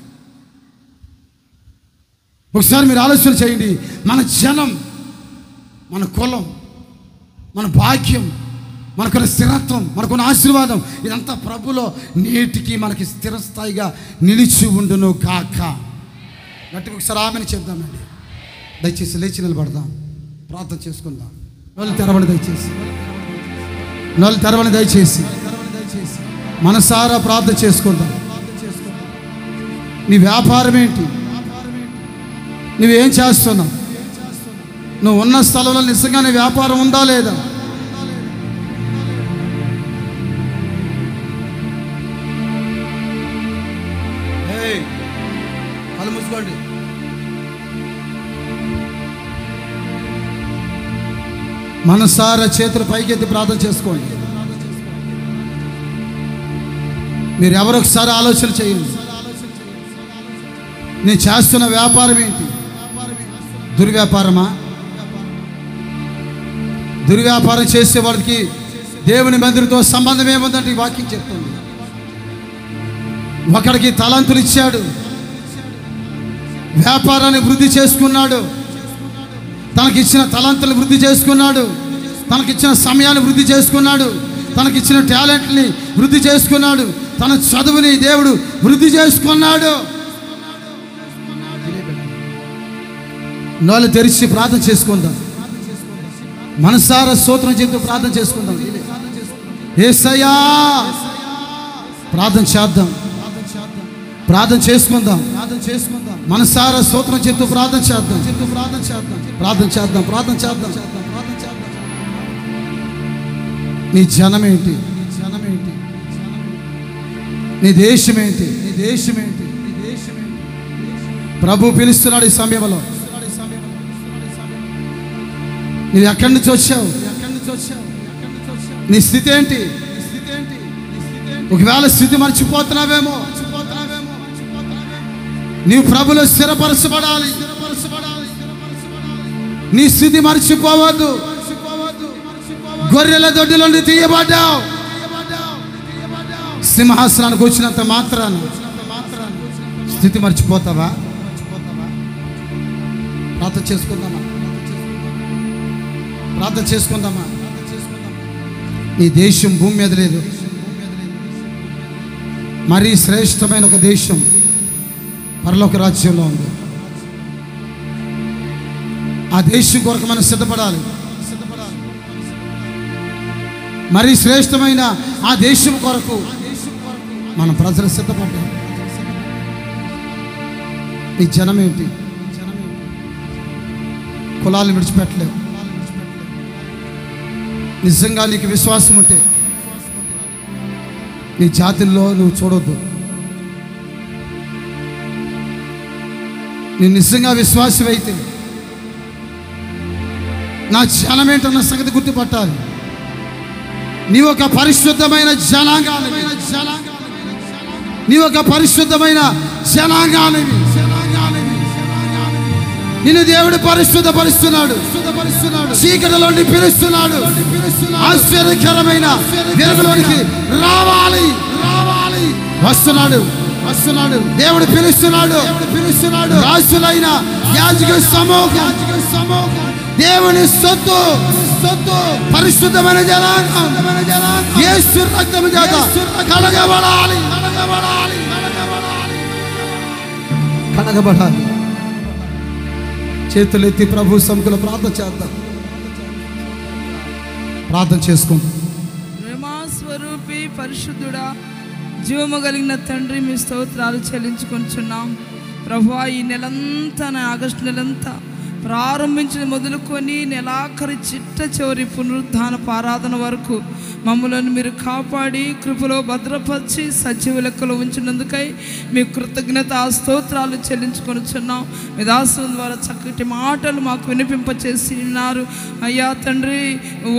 ఒకసారి మీరు ఆలోచన చేయండి. మన జనం, మన కులం, మన భాగ్యం, మనకున్న స్థిరత్వం, మనకున్న ఆశీర్వాదం, ఇదంతా ప్రభులో నేటికి మనకి స్థిరస్థాయిగా నిలిచి ఉండును కాక. గట్టిగా ఒకసారి ఆమెను చెప్దామండి. దయచేసి లేచి నిలబడదాం, ప్రార్థన చేసుకుందాం. నోళ్ళు తెరవని దయచేసి, నోళ్ళు తెరవని దయచేసి మనసారా ప్రార్థన చేసుకుందాం. నీ వ్యాపారం ఏంటి? నువ్వేం చేస్తున్నావు? నువ్వు ఉన్న స్థలంలో నిజంగా నీ వ్యాపారం ఉందా లేదా? కళ్ళు మూసుకోండి. మనసారా చేతులు పైకెత్తి ప్రార్థన చేసుకోండి. మీరు ఎవరొకసారి ఆలోచన చేయండి. నేను చేస్తున్న వ్యాపారం ఏంటి? దుర్వ్యాపారమా? దుర్వ్యాపారం చేసే వాడికి దేవుని మందిరంతో సంబంధం ఏముందంటే ఈ వాక్యం చెప్తుంది. ఒకడికి తలాంతులు ఇచ్చాడు, వ్యాపారాన్ని వృద్ధి చేసుకున్నాడు, తనకిచ్చిన తలాంతులు వృద్ధి చేసుకున్నాడు, తనకిచ్చిన సమయాన్ని వృద్ధి చేసుకున్నాడు, తనకిచ్చిన టాలెంట్ని వృద్ధి చేసుకున్నాడు, తన చదువుని దేవుడు వృద్ధి చేసుకున్నాడు. నోళ్ళు తెరిచి ప్రార్థన చేసుకుందాం. మనసారా స్తోత్రం చెప్తూ ప్రార్థన చేసుకుందాం. యేసయ్యా ప్రార్థన చేద్దాం, ప్రార్థన చేసుకుందాం. మనసారా స్తోత్రం చెప్తూ ప్రార్థన చేద్దాం, ప్రార్థన చేద్దాం, ప్రార్థన చేద్దాం. నీ జనం ఏంటి? నీ దేశం ఏంటి? ప్రభు పిలుస్తున్నాడు ఈ సమయంలో. నువ్వు ఎక్కడి నుంచి వచ్చావు? నీ స్థితి ఏంటి? ఒకవేళ స్థితి మర్చిపోతున్నావేమో. నీవు ప్రభులో స్థిరపరచబడాలి. నీ స్థితి మర్చిపోవద్దు. గొర్రెల దొడ్డిలో నుండి తీయబడ్డావు. సింహాసనానికి వచ్చినంత మాత్రాన స్థితి మర్చిపోతావా? ప్రార్థన చేసుకుందామా, ప్రార్థన చేసుకుందామా. ఈ దేశం భూమి మీద లేదు. మరీ శ్రేష్టమైన ఒక దేశం పరలోక రాజ్యంలో ఉంది. ఆ దేశం కొరకు మనం సిద్ధపడాలి. మరీ శ్రేష్టమైన ఆ దేశం కొరకు మన ప్రజలు సిద్ధపడ్డారు. ఈ జనం ఏంటి? కులాలను విడిచిపెట్టలేవు. నిజంగా నీకు విశ్వాసం ఉంటే నీ జాతుల్లో నువ్వు చూడొద్దు. నేను నిజంగా విశ్వాసం అయితే నా జనం ఏంటన్న సంగతి గుర్తుపట్టాలి. నీ ఒక పరిశుద్ధమైన జనాంగానివి, నీ ఒక పరిశుద్ధమైన జనాంగానివి. నిన్ను దేవుడు పరిశుద్ధపరుస్తున్నాడు, చీకటిలోని పిలుస్తున్నాడు. ఆశ్చర్యకరమైన వెలుగులోనికి రావాలి. వస్తున్నాడు. దేవుడు పిలుస్తున్నాడు. రాజులైన యాజక సమూహం, దేవుని సొత్తు, పరిశుద్ధమైన జనాంగం యేసు రక్తము చేత కడగబడాలి. చేతులెత్తి ప్రభు సముఖంలో ప్రార్థన చేద్దాం. ప్రార్థన చేసుకుంటాం. ప్రేమా స్వరూపి పరిశుద్ధుడా, జీవము కలిగిన తండ్రి, మీ స్తోత్రాలు చెల్లించుకొనిచున్నాం. ప్రభువా ఈ నెలంతా, నా ఆగస్టు నెలంతా ప్రారంభించిన మొదలుకొని నెలాఖరి చివరి పునరుద్ధాన ఆరాధన వరకు మమ్మలను మీరు కాపాడి కృపలో భద్రపరిచి సజీవ లెక్కలో ఉంచినందుకై మీ కృతజ్ఞత స్తోత్రాలు చెల్లించుకొనిచున్నాం. మీ దాసుల ద్వారా చక్కటి మాటలు మాకు వినిపింపచేసి ఉన్నారు. అయ్యా తండ్రి,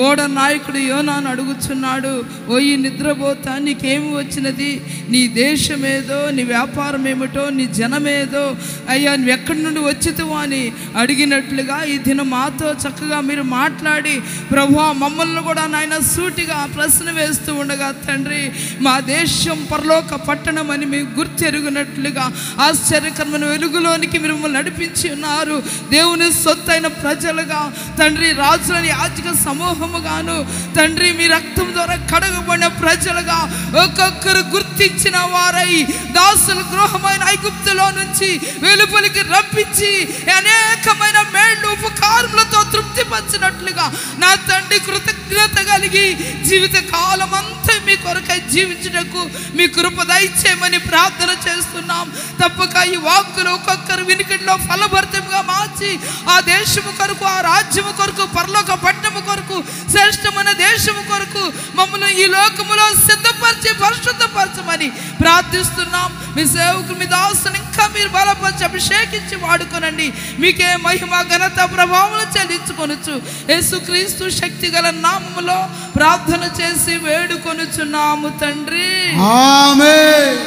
ఓడ నాయకుడు యోనాను అడుగుచున్నాడు, ఓ ఈ నిద్రపోతా నీకేమి వచ్చినది, నీ దేశమేదో, నీ వ్యాపారం ఏమిటో, నీ జనమేదో, అయ్యా నువ్వు ఎక్కడి నుండి వచ్చితువో అని అడిగినట్లుగా ఈ దినం మాతో చక్కగా మీరు మాట్లాడి ప్రభువా మమ్మల్ని కూడా నాయన సూటిగా ప్రశ్న వేస్తూ ఉండగా తండ్రి, మా దేశం పరలోక పట్టణం అని మీకు గుర్తెరుగునట్లుగా ఆశ్చర్యకరమైన వెలుగులోనికి మీరు మమ్మల్ని నడిపించి ఉన్నారు. దేవుని సొత్తైన ప్రజలుగా తండ్రి, రాజులని యాజక సమూహముగాను తండ్రి, మీ రక్తం ద్వారా కడగబడిన ప్రజలుగా ఒక్కొక్కరు గుర్తించిన వారై దాసుల గృహమైన ఐగుప్తులో నుంచి వెలుపలికి రప్పించి అనేకమైన మేళ్ళు ఉపకారములతో తృప్తిపరిచినట్లుగా నా తండ్రి కృతజ్ఞత కలిగి జీవిత కాలం అంతా మీ కొరకై జీవించుటకు మీ కృప దయచేయమని ప్రార్థన చేస్తున్నాం. తప్పక ఈ వాక్కులు ఒక్కొక్కరు వినికిడిలో ఫలభరితంగా మార్చి ఆ దేశము కొరకు, ఆ రాజ్యము కొరకు, పరలోక పట్టణము కొరకు, శ్రేష్టమైన దేశము కొరకు మమ్మల్ని ఈ లోకములో సిద్ధపరిచి పరిశుద్ధపరచమని ప్రార్థిస్తున్నాం. మీ సేవకులు, మీ దాసుని ఇంకా మీరు బలపరిచి అభిషేకించి వాడుకోనండి. మీకే మహిమ ఘనత ప్రభావం చెల్లించుకొనొచ్చు. యేసుక్రీస్తు శక్తి గల నామములో ప్రార్థన చేసి వేడుకొనుచున్నాము తండ్రి. ఆమేన్.